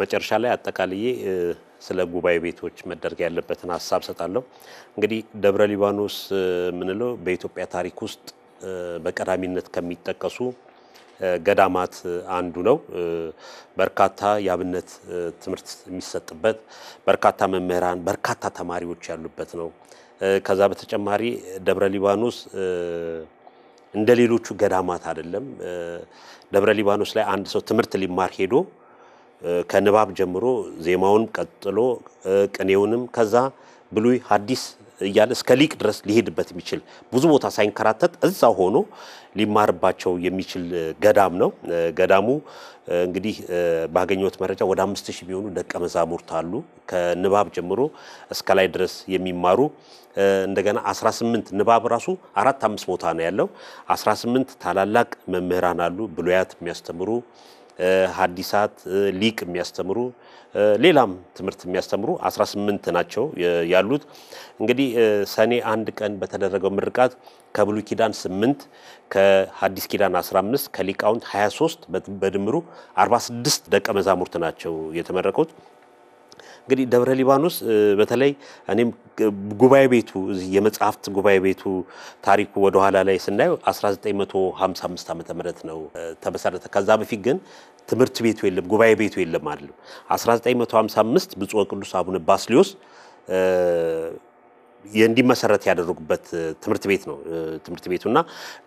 Speaker 1: መጨረሻ ላይ አጠቃላይ ስለ ጉባኤ ቤቶች መደረግ ያለበትን ሐሳብ ሰጣለሁ። እንግዲህ ደብረ ሊባኖስ ምንለው በኢትዮጵያ ታሪክ ውስጥ በቀዳሚነት ከሚጠቀሱ ገዳማት አንዱ ነው። በርካታ የአብነት ትምህርት የሚሰጥበት፣ በርካታ መምህራን፣ በርካታ ተማሪዎች ያሉበት ነው። ከዛ በተጨማሪ ደብረ ሊባኖስ እንደ ሌሎቹ ገዳማት አይደለም። ደብረ ሊባኖስ ላይ አንድ ሰው ትምህርት ሊማር ሄዶ ከንባብ ጀምሮ ዜማውን ቀጥሎ ቅኔውንም ከዛ ብሉይ ሐዲስ እያለ እስከ ሊቅ ድረስ ሊሄድበት የሚችል ብዙ ቦታ ሳይንከራተት እዛ ሆኖ ሊማርባቸው የሚችል ገዳም ነው። ገዳሙ እንግዲህ ባገኘሁት መረጃ ወደ 5000 ቢሆኑ ደቀ መዛሙርት አሉ። ከንባብ ጀምሮ እስከ ላይ ድረስ የሚማሩ እንደገና 18 ንባብ ራሱ 4-5 ቦታ ነው ያለው። 18 ታላላቅ መምህራን አሉ ብሉያት የሚያስተምሩ፣ ሐዲሳት ሊቅ የሚያስተምሩ፣ ሌላም ትምህርት የሚያስተምሩ 18 ናቸው ያሉት። እንግዲህ ሰኔ 1 ቀን በተደረገው ምርቃት ከብሉይ ኪዳን 8 ከሐዲስ ኪዳን 15 ከሊቃውንት 23 በድምሩ 46 ደቀ መዛሙርት ናቸው የተመረቁት። እንግዲህ ደብረ ሊባኖስ በተለይ እኔም ጉባኤ ቤቱ የመጽሐፍት ጉባኤ ቤቱ ታሪኩ ወደ ኋላ ላይ ስናየው 1955 ዓመተ ምህረት ነው ተመሰረተ። ከዛ በፊት ግን ትምህርት ቤቱ የለም፣ ጉባኤ ቤቱ የለም አይደለም። 1955 ብፁዕ ቅዱስ አቡነ ባስልዮስ እንዲመሰረት ያደረጉበት ትምህርት ቤት ነው ትምህርት ቤቱና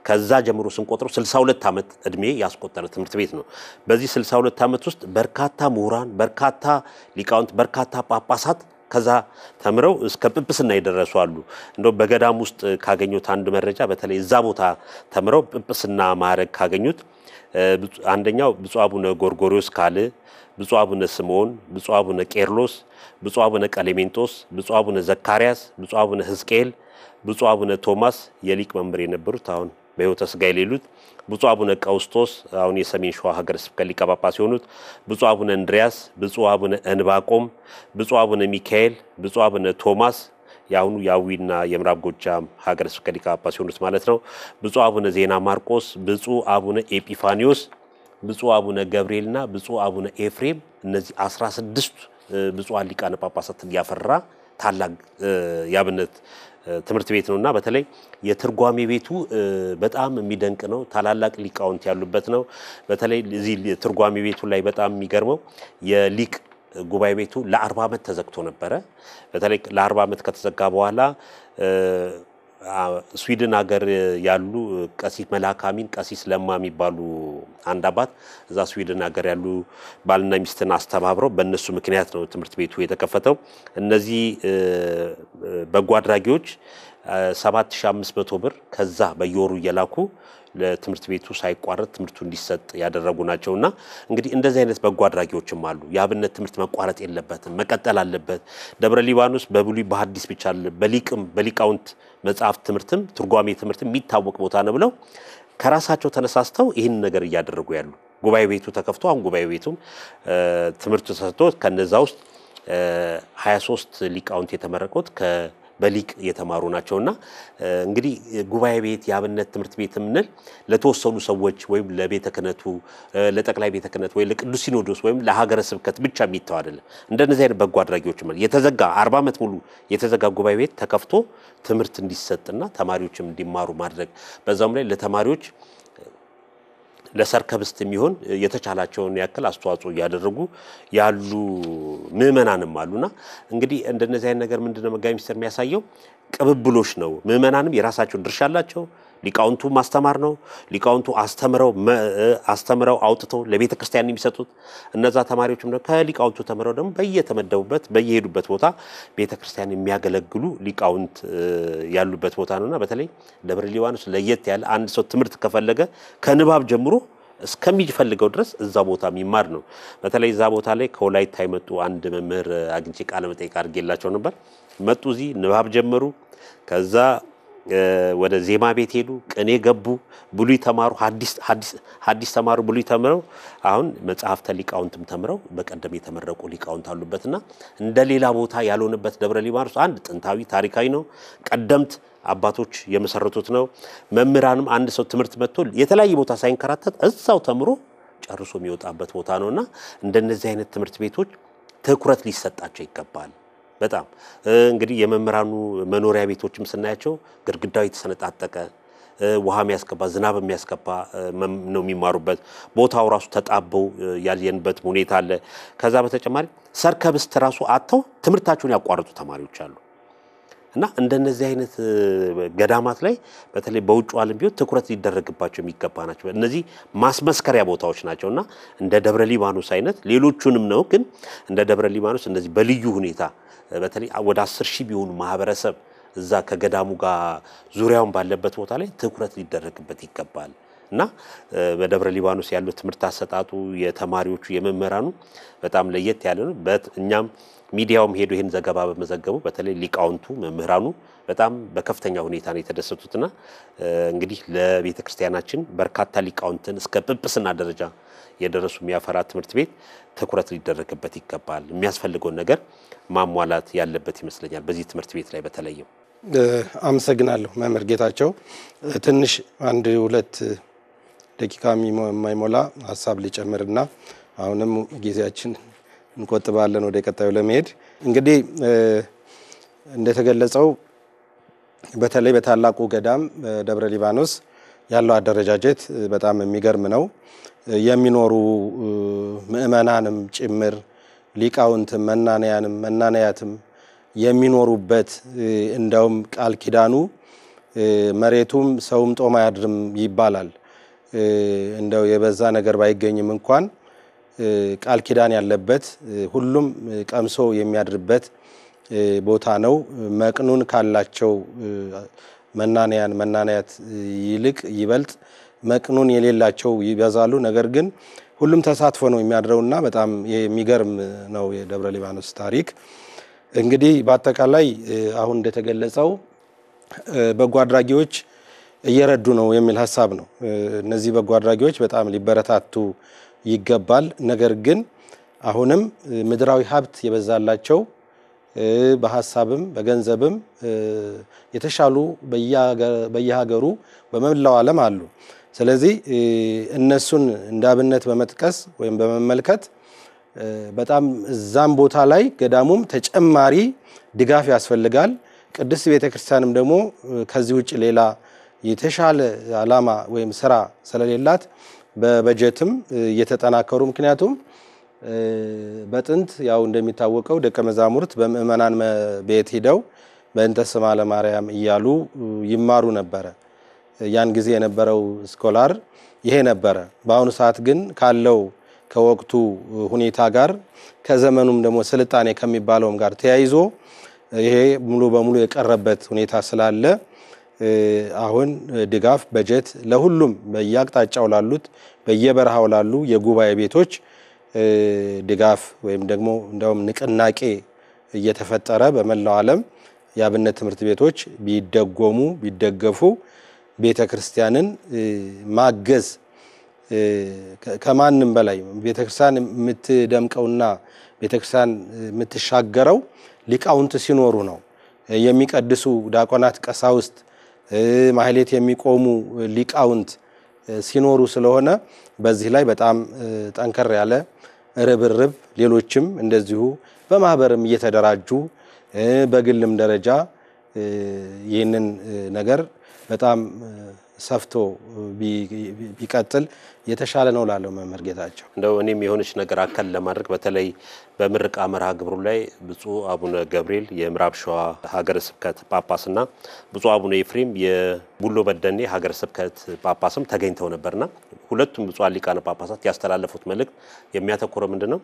Speaker 1: ከዛ ጀምሮ ስንቆጥረው 62 ዓመት እድሜ ያስቆጠረ ትምህርት ቤት ነው። በዚህ 62 ዓመት ውስጥ በርካታ ምሁራን፣ በርካታ ሊቃውንት፣ በርካታ ጳጳሳት ከዛ ተምረው እስከ ጵጵስና ይደረሱ አሉ። እንደው በገዳም ውስጥ ካገኙት አንድ መረጃ በተለይ እዛ ቦታ ተምረው ጵጵስና ማዕረግ ካገኙት አንደኛው ብፁዕ አቡነ ጎርጎርዮስ ካልዕ፣ ብፁዕ አቡነ ስምዖን፣ ብፁዕ አቡነ ቄርሎስ፣ ብፁዕ አቡነ ቀሌሜንጦስ፣ ብፁዕ አቡነ ዘካርያስ፣ ብፁዕ አቡነ ሕዝቅኤል፣ ብፁዕ አቡነ ቶማስ የሊቅ መምህር የነበሩት አሁን በሕይወተ ሥጋ የሌሉት፣ ብፁዕ አቡነ ቀውስጦስ አሁን የሰሜን ሸዋ ሀገረ ስብከት ሊቀ ጳጳስ የሆኑት፣ ብፁዕ አቡነ እንድርያስ፣ ብፁዕ አቡነ እንባቆም፣ ብፁዕ አቡነ ሚካኤል፣ ብፁዕ አቡነ ቶማስ ያሁኑ ያዊና የምዕራብ ጎጃም ሀገረ ስብከት ሊቀ ጳጳስ የሆኑት ማለት ነው፣ ብፁዕ አቡነ ዜና ማርቆስ፣ ብፁዕ አቡነ ኤጲፋኒዮስ፣ ብፁዕ አቡነ ገብርኤልና ብፁዕ አቡነ ኤፍሬም እነዚህ 16 ብፁዓን ሊቃነ ጳጳሳትን ያፈራ ታላቅ የአብነት ትምህርት ቤት ነውና በተለይ የትርጓሜ ቤቱ በጣም የሚደንቅ ነው። ታላላቅ ሊቃውንት ያሉበት ነው። በተለይ እዚህ ትርጓሜ ቤቱ ላይ በጣም የሚገርመው የሊቅ ጉባኤ ቤቱ ለ40 ዓመት ተዘግቶ ነበረ። በተለይ ለ40 ዓመት ከተዘጋ በኋላ ስዊድን ሀገር ያሉ ቀሲስ መላካሚን ቀሲስ ለማ የሚባሉ አንድ አባት እዛ ስዊድን ሀገር ያሉ ባልና ሚስትን አስተባብረው በእነሱ ምክንያት ነው ትምህርት ቤቱ የተከፈተው። እነዚህ በጎ አድራጊዎች 7500 ብር ከዛ በየወሩ እየላኩ ለትምህርት ቤቱ ሳይቋረጥ ትምህርቱ እንዲሰጥ ያደረጉ ናቸውና እንግዲህ እንደዚህ አይነት በጎ አድራጊዎችም አሉ። የአብነት ትምህርት መቋረጥ የለበትም፣ መቀጠል አለበት። ደብረ ሊባኖስ በብሉይ በሐዲስ ብቻ በሊቅም በሊቃውንት መጽሐፍ ትምህርትም ትርጓሜ ትምህርትም የሚታወቅ ቦታ ነው ብለው ከራሳቸው ተነሳስተው ይህን ነገር እያደረጉ ያሉ ጉባኤ ቤቱ ተከፍቶ አሁን ጉባኤ ቤቱም ትምህርቱ ተሰጥቶ ከነዛ ውስጥ 23 ሊቃውንት የተመረቁት በሊቅ የተማሩ ናቸውና እንግዲህ ጉባኤ ቤት የአብነት ትምህርት ቤት ምንል ለተወሰኑ ሰዎች ወይም ለቤተ ክህነቱ ለጠቅላይ ቤተ ክህነት ወይ ለቅዱስ ሲኖዶስ ወይም ለሀገረ ስብከት ብቻ የሚተው አይደለም። እንደነዚህ አይነት በጎ አድራጊዎች ማለት የተዘጋ 40 ዓመት ሙሉ የተዘጋ ጉባኤ ቤት ተከፍቶ ትምህርት እንዲሰጥና ተማሪዎችም እንዲማሩ ማድረግ በዛም ላይ ለተማሪዎች ለሰርከብስት የሚሆን የተቻላቸውን ያክል አስተዋጽኦ ያደረጉ ያሉ ምእመናንም አሉና እንግዲህ እንደነዚህ አይነት ነገር ምንድነው መጋቢ ሚኒስትር የሚያሳየው ቅብብሎሽ ነው። ምእመናንም የራሳቸው ድርሻ አላቸው፣ ሊቃውንቱ ማስተማር ነው። ሊቃውንቱ አስተምረው አውጥተው ለቤተ ክርስቲያን የሚሰጡት እነዛ ተማሪዎችም ደግሞ ከሊቃውንቱ ተምረው ደግሞ በየተመደቡበት በየሄዱበት ቦታ ቤተ ክርስቲያን የሚያገለግሉ ሊቃውንት ያሉበት ቦታ ነውና በተለይ ደብረ ሊባኖስ ለየት ያለ አንድ ሰው ትምህርት ከፈለገ ከንባብ ጀምሮ እስከሚፈልገው ድረስ እዛ ቦታ የሚማር ነው። በተለይ እዛ ቦታ ላይ ከወላይታ የመጡ አንድ መምህር አግኝቼ ቃለ መጠይቅ አድርጌላቸው ነበር። መጡ፣ እዚህ ንባብ ጀመሩ። ከዛ ወደ ዜማ ቤት ሄዱ፣ ቅኔ ገቡ፣ ብሉይ ተማሩ፣ ሐዲስ ተማሩ፣ ብሉይ ተምረው አሁን መጽሐፍተ ሊቃውንትም ተምረው በቀደም የተመረቁ ሊቃውንት አሉበትና እንደሌላ ቦታ ያልሆነበት ደብረ ሊባኖስ አንድ ጥንታዊ ታሪካዊ ነው። ቀደምት አባቶች የመሰረቱት ነው። መምህራንም አንድ ሰው ትምህርት መጥቶ የተለያየ ቦታ ሳይንከራተት እዛው ተምሮ ጨርሶ የሚወጣበት ቦታ ነውና እንደነዚህ አይነት ትምህርት ቤቶች ትኩረት ሊሰጣቸው ይገባል። በጣም እንግዲህ የመምህራኑ መኖሪያ ቤቶችም ስናያቸው ግድግዳው የተሰነጣጠቀ ውሃ የሚያስገባ ዝናብ የሚያስገባ ነው የሚማሩበት። ቦታው ራሱ ተጣበው ያልየንበት ሁኔታ አለ። ከዛ በተጨማሪ ሰርከብስት ራሱ አጥተው ትምህርታቸውን ያቋርጡ ተማሪዎች አሉ። እና እንደነዚህ አይነት ገዳማት ላይ በተለይ በውጭ ዓለም ቢሆን ትኩረት ሊደረግባቸው የሚገባ ናቸው። እነዚህ ማስመስከሪያ ቦታዎች ናቸውና እንደ ደብረ ሊባኖስ አይነት ሌሎቹንም ነው፣ ግን እንደ ደብረ ሊባኖስ እንደዚህ በልዩ ሁኔታ በተለይ ወደ 10,000 ቢሆኑ ማህበረሰብ እዛ ከገዳሙ ጋር ዙሪያውን ባለበት ቦታ ላይ ትኩረት ሊደረግበት ይገባል። እና በደብረ ሊባኖስ ያለው ትምህርት አሰጣጡ የተማሪዎቹ የመምህራኑ በጣም ለየት ያለ ነው። እኛም ሚዲያውም ሄዶ ይሄን ዘገባ በመዘገቡ በተለይ ሊቃውንቱ መምህራኑ በጣም በከፍተኛ ሁኔታ ነው የተደሰቱትና እንግዲህ ለቤተ ክርስቲያናችን በርካታ ሊቃውንትን እስከ ጵጵስና ደረጃ የደረሱ የሚያፈራ ትምህርት ቤት ትኩረት ሊደረግበት ይገባል። የሚያስፈልገው ነገር ማሟላት ያለበት ይመስለኛል በዚህ ትምህርት ቤት ላይ በተለይም።
Speaker 2: አመሰግናለሁ መምህር ጌታቸው። ትንሽ 1-2 ደቂቃ የማይሞላ ሐሳብ ሊጨምርና አሁንም ጊዜያችን እንቆጥባለን ወደ ቀጣዩ ለመሄድ። እንግዲህ እንደተገለጸው በተለይ በታላቁ ገዳም ደብረ ሊባኖስ ያለው አደረጃጀት በጣም የሚገርም ነው። የሚኖሩ ምእመናንም ጭምር ሊቃውንትም መናንያትም የሚኖሩበት እንደውም ቃል ኪዳኑ መሬቱም ሰውም ጦም አያድርም ይባላል። እንደው የበዛ ነገር ባይገኝም እንኳን ቃል ኪዳን ያለበት ሁሉም ቀምሶ የሚያድርበት ቦታ ነው። መቅኑን ካላቸው መናንያት ይልቅ ይበልጥ መቅኑን የሌላቸው ይበዛሉ። ነገር ግን ሁሉም ተሳትፎ ነው የሚያድረውና በጣም የሚገርም ነው የደብረ ሊባኖስ ታሪክ። እንግዲህ በአጠቃላይ አሁን እንደተገለጸው በጎ አድራጊዎች እየረዱ ነው የሚል ሐሳብ ነው። እነዚህ በጎ አድራጊዎች በጣም ሊበረታቱ ይገባል። ነገር ግን አሁንም ምድራዊ ሀብት የበዛላቸው በሐሳብም በገንዘብም የተሻሉ በየሀገሩ በመላው ዓለም አሉ። ስለዚህ እነሱን እንዳብነት በመጥቀስ ወይም በመመልከት በጣም እዛም ቦታ ላይ ገዳሙም ተጨማሪ ድጋፍ ያስፈልጋል። ቅድስት ቤተክርስቲያንም ደግሞ ከዚህ ውጭ ሌላ የተሻለ ዓላማ ወይም ስራ ስለሌላት በበጀትም እየተጠናከሩ ምክንያቱም በጥንት ያው እንደሚታወቀው ደቀ መዛሙርት በምእመናን ቤት ሄደው በእንተ ስማ ለማርያም እያሉ ይማሩ ነበረ። ያን ጊዜ የነበረው ስኮላር ይሄ ነበረ። በአሁኑ ሰዓት ግን ካለው ከወቅቱ ሁኔታ ጋር ከዘመኑም ደግሞ ስልጣኔ ከሚባለውም ጋር ተያይዞ ይሄ ሙሉ በሙሉ የቀረበት ሁኔታ ስላለ አሁን ድጋፍ በጀት ለሁሉም በየአቅጣጫው ላሉት በየበረሃው ላሉ የጉባኤ ቤቶች ድጋፍ ወይም ደግሞ እንደውም ንቅናቄ እየተፈጠረ በመላው ዓለም የአብነት ትምህርት ቤቶች ቢደገፉ ቤተክርስቲያንን ማገዝ ከማንም በላይ ቤተክርስቲያን የምትደምቀውና ቤተክርስቲያን የምትሻገረው ሊቃውንት ሲኖሩ ነው። የሚቀድሱ ዲያቆናት፣ ቀሳውስት፣ ማህሌት የሚቆሙ ሊቃውንት ሲኖሩ ስለሆነ በዚህ ላይ በጣም ጠንከር ያለ ርብርብ ሌሎችም እንደዚሁ በማህበርም እየተደራጁ በግልም ደረጃ ይህንን ነገር በጣም ሰፍቶ ቢቀጥል የተሻለ ነው ላለው መምህር ጌታቸው።
Speaker 1: እንደው እኔም የሆነች ነገር አከል ለማድረግ በተለይ በምርቃ መርሃ ግብሩ ላይ ብፁዕ አቡነ ገብርኤል የምዕራብ ሸዋ ሀገረ ስብከት ጳጳስና ብፁዕ አቡነ ኤፍሬም የቡሎ በደኔ ሀገረ ስብከት ጳጳስም ተገኝተው ነበርና ሁለቱም ብፁዓን ሊቃነ ጳጳሳት ያስተላለፉት መልእክት የሚያተኩረው ምንድነው?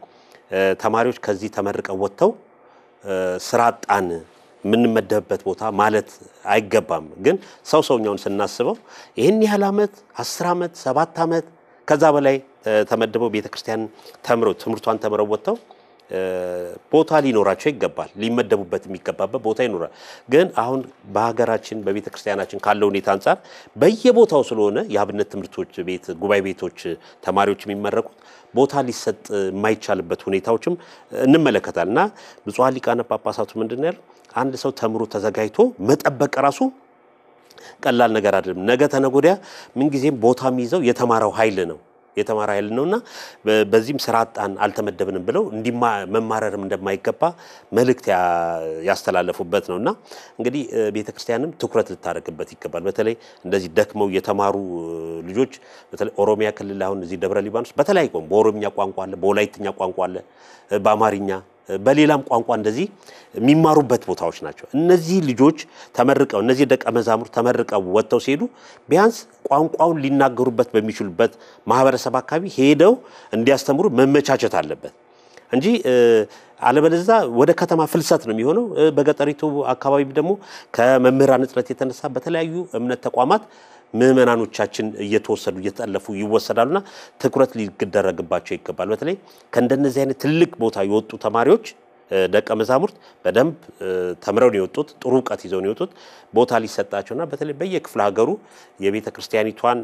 Speaker 1: ተማሪዎች ከዚህ ተመርቀው ወጥተው ስራ አጣን ምንመደብበት ቦታ ማለት አይገባም። ግን ሰውኛውን ስናስበው ይሄን ያህል አመት 10 አመት 7 አመት ከዛ በላይ ተመድበው ቤተክርስቲያን ተምረው ትምህርቷን ተምረው ወጥተው ቦታ ሊኖራቸው ይገባል። ሊመደቡበት የሚገባበት ቦታ ይኖራል። ግን አሁን በሀገራችን በቤተክርስቲያናችን ካለው ሁኔታ አንፃር በየቦታው ስለሆነ የአብነት ትምህርቶች ቤት ጉባኤ ቤቶች ተማሪዎች የሚመረቁት ቦታ ሊሰጥ የማይቻልበት ሁኔታዎችም እንመለከታልና ብፁዓን ሊቃነ ጳጳሳቱ ምንድነው አንድ ሰው ተምሮ ተዘጋጅቶ መጠበቅ ራሱ ቀላል ነገር አይደለም። ነገ ተነጎዲያ ምን ጊዜም ቦታ የሚይዘው የተማረው ኃይል ነውና በዚህም ስራ አጣን አልተመደብንም ብለው መማረርም እንደማይገባ መልእክት ያስተላለፉበት ነውና እንግዲህ ቤተክርስቲያንም ትኩረት ልታደርግበት ይገባል። በተለይ እንደዚህ ደክመው የተማሩ ልጆች በተለይ ኦሮሚያ ክልል አሁን እዚህ ደብረ ሊባኖስ በተለይ በኦሮሚኛ ቋንቋ አለ፣ በወላይትኛ ቋንቋ አለ፣ በአማርኛ በሌላም ቋንቋ እንደዚህ የሚማሩበት ቦታዎች ናቸው። እነዚህ ልጆች ተመርቀው እነዚህ ደቀ መዛሙርት ተመርቀው ወጥተው ሲሄዱ ቢያንስ ቋንቋውን ሊናገሩበት በሚችሉበት ማህበረሰብ አካባቢ ሄደው እንዲያስተምሩ መመቻቸት አለበት እንጂ አለበለዚያ ወደ ከተማ ፍልሰት ነው የሚሆነው። በገጠሪቱ አካባቢ ደግሞ ከመምህራን እጥረት የተነሳ በተለያዩ እምነት ተቋማት ምዕመናኖቻችን እየተወሰዱ እየተጠለፉ ይወሰዳሉና ትኩረት ሊደረግባቸው ይገባል። በተለይ ከእንደነዚህ አይነት ትልቅ ቦታ የወጡ ተማሪዎች ደቀ መዛሙርት በደንብ ተምረው ነው የወጡት፣ ጥሩ ዕውቀት ይዘው ነው የወጡት። ቦታ ሊሰጣቸውና በተለይ በየክፍለ ሀገሩ የቤተ ክርስቲያኒቷን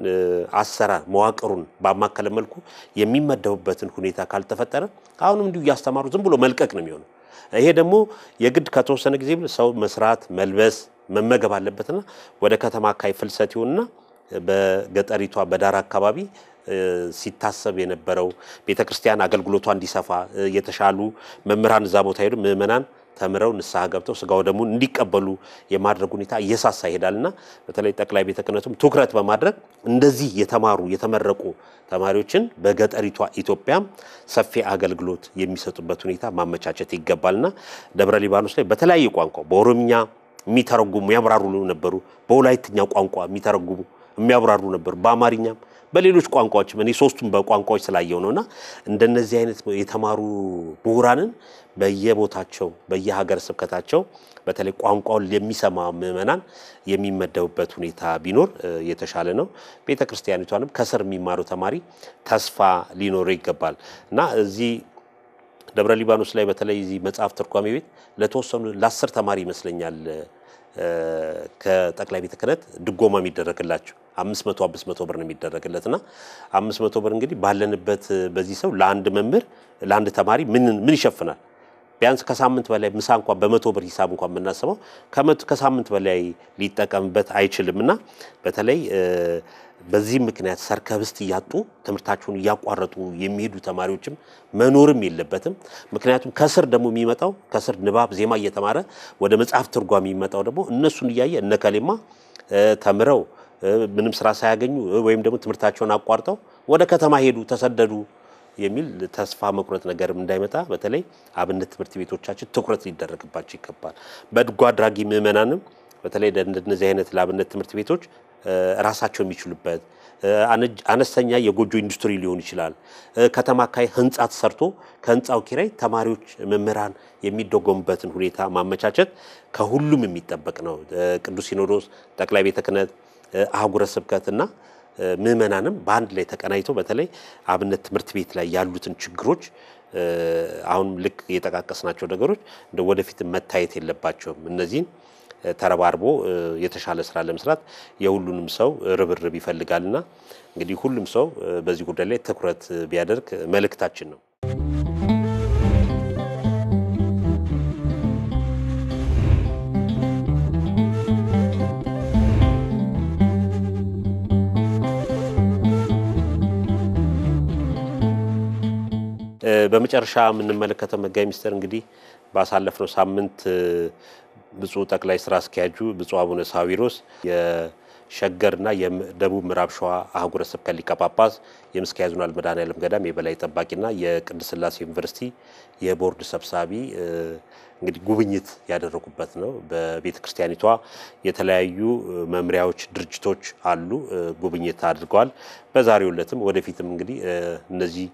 Speaker 1: አሰራር መዋቅሩን ባማከለ መልኩ የሚመደቡበትን ሁኔታ ካልተፈጠረ አሁንም እንዲሁ ያስተማሩ ዝም ብሎ መልቀቅ ነው የሚሆነው። ይሄ ደግሞ የግድ ከተወሰነ ጊዜ ሰው መስራት መልበስ መመገብ አለበትና ወደ ከተማ አካባቢ ፍልሰት ይሆንና በገጠሪቷ በዳር አካባቢ ሲታሰብ የነበረው ቤተክርስቲያን አገልግሎቷ እንዲሰፋ የተሻሉ መምህራን እዛ ቦታ ሄዱ ምዕመናን ተምረው ንስሐ ገብተው ስጋው ደሙን እንዲቀበሉ የማድረግ ሁኔታ እየሳሳ ይሄዳልና በተለይ ጠቅላይ ቤተ ክህነቱም ትኩረት በማድረግ እንደዚህ የተመረቁ ተማሪዎችን በገጠሪቷ ኢትዮጵያም ሰፊ አገልግሎት የሚሰጡበት ሁኔታ ማመቻቸት ይገባልና ደብረ ሊባኖስ ላይ በተለያየ ቋንቋ በኦሮምኛ የሚተረጉሙ ያብራሩ ነበሩ፣ በወላይትኛ ቋንቋ የሚተረጉሙ የሚያብራሩ ነበሩ፣ በአማርኛም በሌሎች ቋንቋዎች እኔ ሶስቱም በቋንቋዎች ስላየው ነውና እንደነዚህ አይነት የተማሩ ምሁራንን በየቦታቸው በየሀገር ስብከታቸው በተለይ ቋንቋውን የሚሰማ ምዕመናን የሚመደቡበት ሁኔታ ቢኖር የተሻለ ነው። ቤተክርስቲያኒቷንም ከስር የሚማሩ ተማሪ ተስፋ ሊኖረው ይገባል እና እዚህ ደብረ ሊባኖስ ላይ በተለይ እዚህ መጽሐፍ ትርጓሜ ቤት ለተወሰኑ ለ10 ተማሪ ይመስለኛል ከጠቅላይ ቤተ ክህነት ድጎማ የሚደረግላቸው 500 ብር ነው የሚደረግለትና 500 ብር እንግዲህ ባለንበት በዚህ ሰው ለአንድ መምህር ለአንድ ተማሪ ምን ይሸፍናል? ቢያንስ ከሳምንት በላይ ምሳ እንኳን በ100 ብር ሂሳብ እንኳን የምናስበው ከሳምንት በላይ ሊጠቀምበት አይችልምና በተለይ በዚህ ምክንያት ሰርከብስት ያጡ ትምርታቸውን ያቋረጡ የሚሄዱ ተማሪዎችም መኖርም የለበትም። ምክንያቱም ከስር ደግሞ የሚመጣው ከስር ንባብ ዜማ እየተማረ ወደ መጽሐፍ ትርጓሜ የሚመጣው ደግሞ እነሱን እያየ እነከሌማ ተምረው ምንም ስራ ሳያገኙ ወይም ደግሞ ትምርታቸውን አቋርጠው ወደ ከተማ ሄዱ ተሰደዱ የሚል ተስፋ መቁረጥ ነገርም እንዳይመጣ በተለይ አብነት ትምህርት ቤቶቻችን ትኩረት ሊደረግባቸው ይገባል። በድጓ አድራጊ ምዕመናንም በተለይ እንደነዚህ አይነት ለአብነት ትምህርት ቤቶች ራሳቸው የሚችሉበት አነስተኛ የጎጆ ኢንዱስትሪ ሊሆን ይችላል። ከተማ አካባቢ ህንጻ ተሰርቶ ከህንጻው ኪራይ ተማሪዎች መምህራን የሚደጎሙበትን ሁኔታ ማመቻቸት ከሁሉም የሚጠበቅ ነው። ቅዱስ ሲኖዶስ ጠቅላይ ቤተ ክህነት አህጉረ ስብከትና ምዕመናንም በአንድ ላይ ተቀናይተው በተለይ አብነት ትምህርት ቤት ላይ ያሉትን ችግሮች አሁን ልክ የጠቃቀስናቸው ነገሮች ወደፊት መታየት የለባቸውም። እነዚህን ተረባርቦ የተሻለ ስራ ለመስራት የሁሉንም ሰው ርብርብ ይፈልጋልና እንግዲህ ሁሉም ሰው በዚህ ጉዳይ ላይ ትኩረት ቢያደርግ መልእክታችን ነው። በመጨረሻ የምንመለከተው መጋቢ ሚኒስትር እንግዲህ ባሳለፍነው ሳምንት ብፁዕ ጠቅላይ ስራ አስኪያጁ ብፁዕ አቡነ ሳዊሮስ ሸገርና የደቡብ ምዕራብ ሸዋ አህጉረ ስብከት ሊቀ ጳጳስ የምስካየ ኅዙናን መድኃኔዓለም ገዳም የበላይ ጠባቂና የቅድስት ሥላሴ ዩኒቨርሲቲ የቦርድ ሰብሳቢ እንግዲህ ጉብኝት ያደረጉበት ነው። በቤተ ክርስቲያኒቷ የተለያዩ መምሪያዎች ድርጅቶች አሉ ጉብኝት አድርገዋል። በዛሬው ዕለትም ወደፊትም እንግዲህ እነዚህ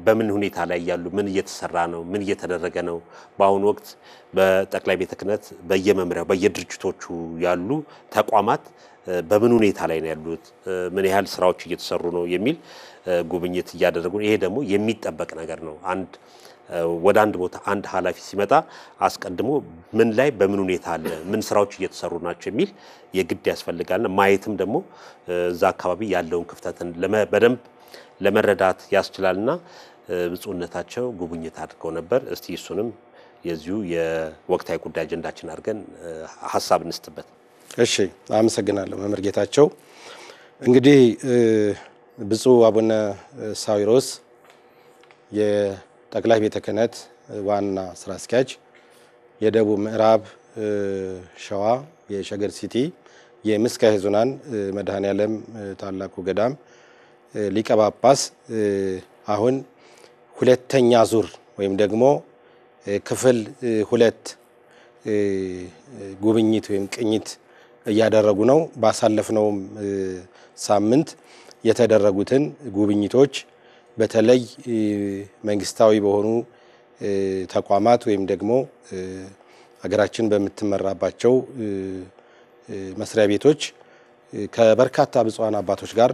Speaker 1: በምን ሁኔታ ላይ ያሉ ምን እየተሰራ ነው ምን እየተደረገ ነው በአሁኑ ወቅት በጠቅላይ ቤተ ክህነት በየመምሪያው በየድርጅቶቹ ያሉ ተቋማት በምን ሁኔታ ላይ ነው ያሉት ምን ያህል ስራዎች እየተሰሩ ነው የሚል ጉብኝት እያደረጉ ይሄ ደግሞ የሚጠበቅ ነገር ነው። ወደ አንድ ቦታ አንድ ኃላፊ ሲመጣ አስቀድሞ ምን ላይ በምን ሁኔታ አለ ምን ስራዎች እየተሰሩ ናቸው የሚል የግድ ያስፈልጋልና ማየትም ደግሞ እዛ አካባቢ ያለውን ክፍተትን በደንብ ለመረዳት ያስችላልና ብፁዕነታቸው ጉብኝት አድርገው ነበር። እስቲ እሱንም የዚሁ የወቅታዊ ጉዳይ አጀንዳችን አድርገን ሐሳብ እንስጥበት።
Speaker 2: እሺ አመሰግናለሁ መምህር ጌታቸው። እንግዲህ ብፁዕ አቡነ ሳዊሮስ የጠቅላይ ቤተ ክህነት ዋና ስራ አስኪያጅ የደቡብ ምዕራብ ሸዋ የሸገር ሲቲ የምስካየ ኅዙናን መድኃኔዓለም ታላቁ ገዳም ሊቀ ጳጳስ አሁን ሁለተኛ ዙር ወይም ደግሞ ክፍል 2 ጉብኝት ወይም ቅኝት እያደረጉ ነው። ባሳለፍነው ሳምንት የተደረጉትን ጉብኝቶች በተለይ መንግስታዊ በሆኑ ተቋማት ወይም ደግሞ ሀገራችን በምትመራባቸው መስሪያ ቤቶች ከበርካታ ብፁዓን አባቶች ጋር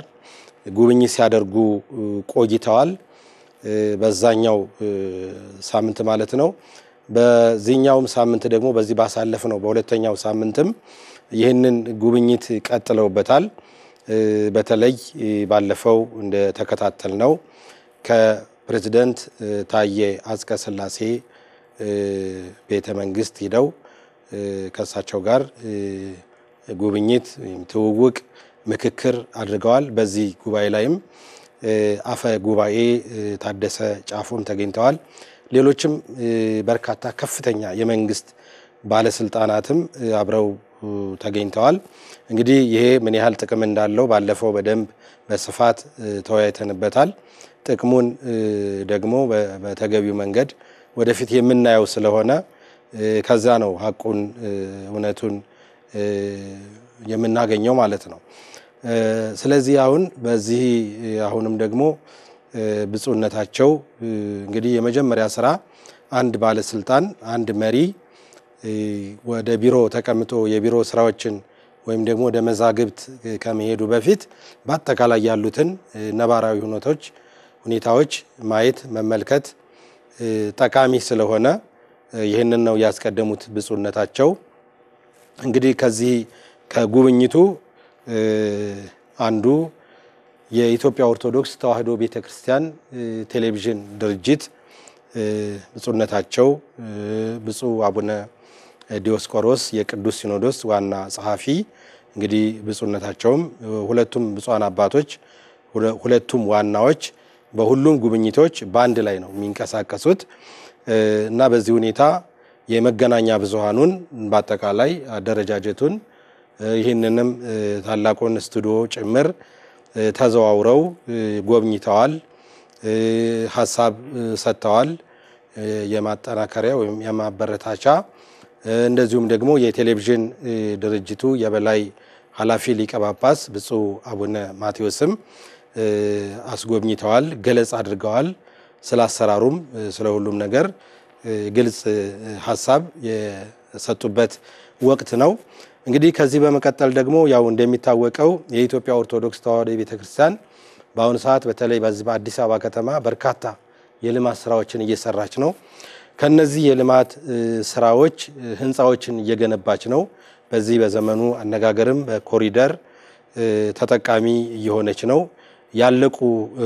Speaker 2: ጉብኝት ሲያደርጉ ቆይተዋል። በዛኛው ሳምንት ማለት ነው። በዚህኛውም ሳምንት ደግሞ በዚህ ባሳለፍነው በሁለተኛው ሳምንትም ይህንን ጉብኝት ቀጥለውበታል። በተለይ ባለፈው እንደተከታተልነው ከፕሬዝዳንት ታዬ አጽቀሥላሴ ቤተ መንግስት ሄደው ከሳቸው ጋር ጉብኝት ወይም ትውውቅ ምክክር አድርገዋል። በዚህ ጉባኤ ላይም አፈ ጉባኤ ታደሰ ጫፎም ተገኝተዋል። ሌሎችም በርካታ ከፍተኛ የመንግስት ባለስልጣናትም አብረው ተገኝተዋል። እንግዲህ ይሄ ምን ያህል ጥቅም እንዳለው ባለፈው በደንብ በስፋት ተወያይተንበታል። ጥቅሙን ደግሞ በተገቢው መንገድ ወደፊት የምናየው ስለሆነ ከዛ ነው ሐቁን እውነቱን የምናገኘው ማለት ነው። ስለዚህ በዚህ አሁንም ደግሞ ብፁዕነታቸው እንግዲህ የመጀመሪያ ስራ አንድ ባለስልጣን አንድ መሪ ወደ ቢሮ ተቀምጦ የቢሮ ስራዎችን ወይም ደግሞ ወደ መዛግብት ከመሄዱ በፊት በአጠቃላይ ያሉትን ነባራዊ ሁኔታዎች ማየት መመልከት ጠቃሚ ስለሆነ ይህንን ነው ያስቀደሙት ብፁዕነታቸው። እንግዲህ ከዚህ ከጉብኝቱ አንዱ የኢትዮጵያ ኦርቶዶክስ ተዋሕዶ ቤተክርስቲያን ቴሌቪዥን ድርጅት ብፁዕነታቸው ብፁዕ አቡነ ዲዮስቆሮስ የቅዱስ ሲኖዶስ ዋና ጸሐፊ እንግዲህ ብፁዕነታቸውም ሁለቱም ብፁዓን አባቶች ሁለቱም ዋናዎች በሁሉም ጉብኝቶች ባንድ ላይ ነው የሚንቀሳቀሱት እና በዚህ ሁኔታ የመገናኛ ብዙሃኑን በአጠቃላይ አደረጃጀቱን ይህንንም ታላቁን ስቱዲዮ ጭምር ተዘዋውረው ጎብኝተዋል፣ ሐሳብ ሰጥተዋል። የማጠናከሪያ ወይም የማበረታቻ እንደዚሁም ደግሞ የቴሌቪዥን ድርጅቱ የበላይ ኃላፊ ሊቀ ጳጳስ ብፁዕ አቡነ ማቴዎስም አስጎብኝተዋል፣ ገለጻ አድርገዋል። ስላሰራሩም ስለሁሉም ነገር ግልጽ ሐሳብ የሰጡበት ወቅት ነው። እንግዲህ ከዚህ በመቀጠል ደግሞ ያው እንደሚታወቀው የኢትዮጵያ ኦርቶዶክስ ተዋሕዶ ቤተክርስቲያን በአሁኑ ሰዓት በተለይ በዚህ በአዲስ አበባ ከተማ በርካታ የልማት ስራዎችን እየሰራች ነው። ከነዚህ የልማት ስራዎች ህንፃዎችን እየገነባች ነው። በዚህ በዘመኑ አነጋገርም በኮሪደር ተጠቃሚ እየሆነች ነው። ያለቁ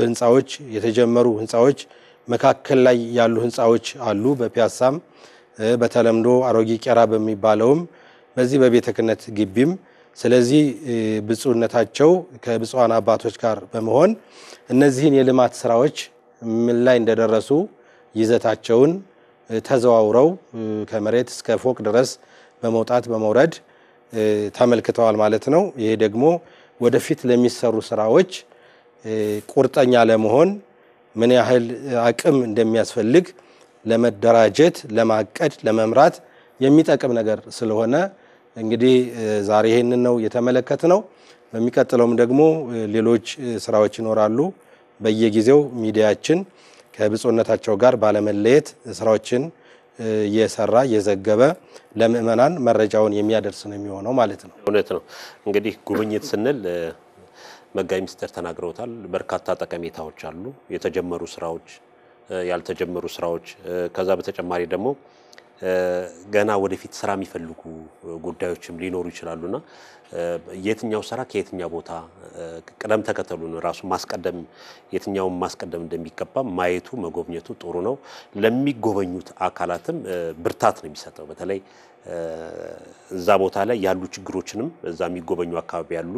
Speaker 2: ህንፃዎች የተጀመሩ ህንፃዎች መካከል ላይ ያሉ ህንፃዎች አሉ። በፒያሳም በተለምዶ አሮጌ ቄራ በሚባለውም በዚህ በቤተ ክህነት ግቢም። ስለዚህ ብፁዕነታቸው ከብፁዓን አባቶች ጋር በመሆን እነዚህን የልማት ስራዎች ምን ላይ እንደደረሱ ይዘታቸውን ተዘዋውረው ከመሬት እስከ ፎቅ ድረስ በመውጣት በመውረድ ተመልክተዋል ማለት ነው። ይሄ ደግሞ ወደፊት ለሚሰሩ ስራዎች ቁርጠኛ ለመሆን ምን ያህል አቅም እንደሚያስፈልግ ለመደራጀት፣ ለማቀድ፣ ለመምራት የሚጠቅም ነገር ስለሆነ እንግዲህ ዛሬ ይሄንን ነው የተመለከትነው። በሚቀጥለውም ደግሞ ሌሎች ስራዎች ይኖራሉ። በየጊዜው ሚዲያችን ከብፁዕነታቸው ጋር ባለመለየት ስራዎችን እየሰራ እየዘገበ ለምእመናን መረጃውን የሚያደርስ ነው የሚሆነው ማለት ነው።
Speaker 1: እውነት ነው። እንግዲህ ጉብኝት ስንል መጋቢ ምስጢር ተናግረውታል። በርካታ ጠቀሜታዎች አሉ። የተጀመሩ ስራዎች፣ ያልተጀመሩ ስራዎች፣ ከዛ በተጨማሪ ደግሞ ገና ወደፊት ስራ የሚፈልጉ ጉዳዮችም ሊኖሩ ይችላሉና የትኛው ስራ ከየትኛው ቦታ ቅደም ተከተሉን ራሱ ማስቀደም የትኛውን ማስቀደም እንደሚገባ ማየቱ መጎብኘቱ ጥሩ ነው። ለሚጎበኙት አካላትም ብርታት ነው የሚሰጠው። በተለይ እዛ ቦታ ላይ ያሉ ችግሮችንም እዛ የሚጎበኙ አካባቢ ያሉ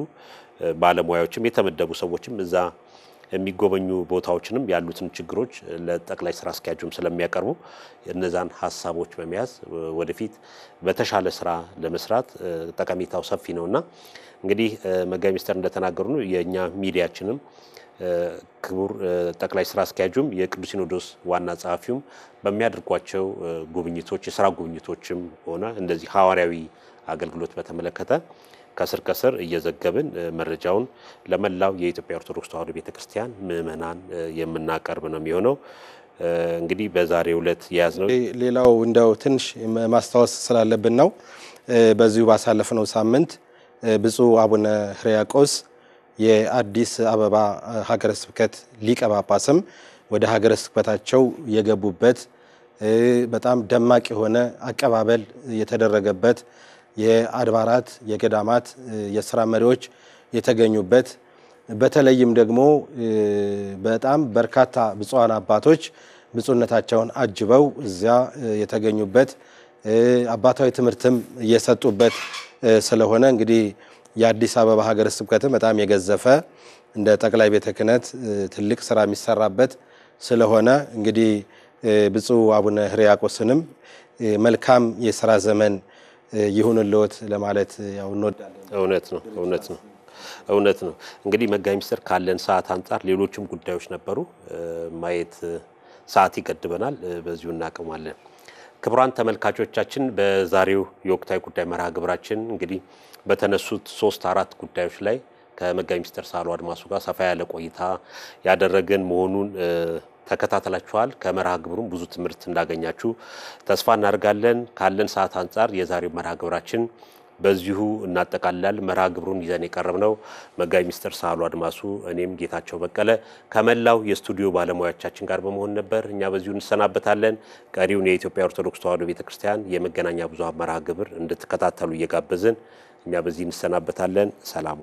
Speaker 1: ባለሙያዎችም የተመደቡ ሰዎችም እዛ የሚጎበኙ ቦታዎችንም ያሉትን ችግሮች ለጠቅላይ ስራ አስኪያጁም ስለሚያቀርቡ እነዛን ሀሳቦች በመያዝ ወደፊት በተሻለ ስራ ለመስራት ጠቀሜታው ሰፊ ነውና እንግዲህ መጋቢ ምስጢር እንደተናገሩ ነው የኛ ሚዲያችንም ክቡር ጠቅላይ ስራ አስኪያጁም የቅዱስ ሲኖዶስ ዋና ጸሐፊውም በሚያደርጓቸው ጉብኝቶች የስራ ጉብኝቶችም ሆነ እንደዚህ ሐዋርያዊ አገልግሎት በተመለከተ ከስር እየዘገብን መረጃውን ለመላው የኢትዮጵያ ኦርቶዶክስ ተዋሕዶ ቤተክርስቲያን ምእመናን የምናቀርብ ነው የሚሆነው። እንግዲህ በዛሬው ዕለት ያዝነው
Speaker 2: ሌላው እንደው ትንሽ ማስታወስ ስላለብን ነው። በዚሁ ባሳለፍነው ሳምንት ብፁዕ አቡነ ሕርያቆስ የአዲስ አበባ ሀገረ ስብከት ሊቀ ጳጳስም ወደ ሀገረ ስብከታቸው የገቡበት በጣም ደማቅ የሆነ አቀባበል የተደረገበት የአድባራት የገዳማት የሥራ መሪዎች የተገኙበት በተለይም ደግሞ በጣም በርካታ ብፁዓን አባቶች ብፁዕነታቸውን አጅበው እዚያ የተገኙበት አባታዊ ትምህርትም እየሰጡበት ስለሆነ እንግዲህ የአዲስ አበባ ሀገረ ስብከት በጣም የገዘፈ እንደ ጠቅላይ ቤተ ክህነት ትልቅ ስራ የሚሰራበት ስለሆነ እንግዲህ ብፁዕ አቡነ ሕርያቆስንም መልካም የሥራ ዘመን ይሁንልዎት ለማለት ያው እንወዳለን።
Speaker 1: እውነት ነው። እንግዲህ መጋቢ ምስጢር ካለን ሰዓት አንፃር ሌሎችም ጉዳዮች ነበሩ ማየት ሰዓት ይገድበናል። በዚሁ እናቀማለን። ክቡራን ተመልካቾቻችን በዛሬው የወቅታዊ ጉዳይ መርሃ ግብራችን እንግዲህ በተነሱት 3-4 ጉዳዮች ላይ ከመጋቢ ምስጢር ሳህሉ አድማሱ ጋር ሰፋ ያለ ቆይታ ያደረገን መሆኑን ተከታተላችኋል። ከመርሃ ግብሩም ብዙ ትምህርት እንዳገኛችሁ ተስፋ እናደርጋለን። ካለን ሰዓት አንፃር የዛሬው መርሃ ግብራችን በዚሁ እናጠቃልላለን። መርሃ ግብሩን ይዘን የቀረብነው መጋቢ ምስጢር ሳህሉ አድማሱ፣ እኔም ጌታቸው በቀለ ከመላው የስቱዲዮ ባለሙያዎቻችን ጋር በመሆን ነበር። እኛ በዚሁ እንሰናበታለን። ቀሪውን የኢትዮጵያ ኦርቶዶክስ ተዋሕዶ ቤተክርስቲያን የመገናኛ ብዙሃን መርሃ ግብር እንድትከታተሉ እየጋበዝን እኛ በዚህ እንሰናበታለን። ሰላም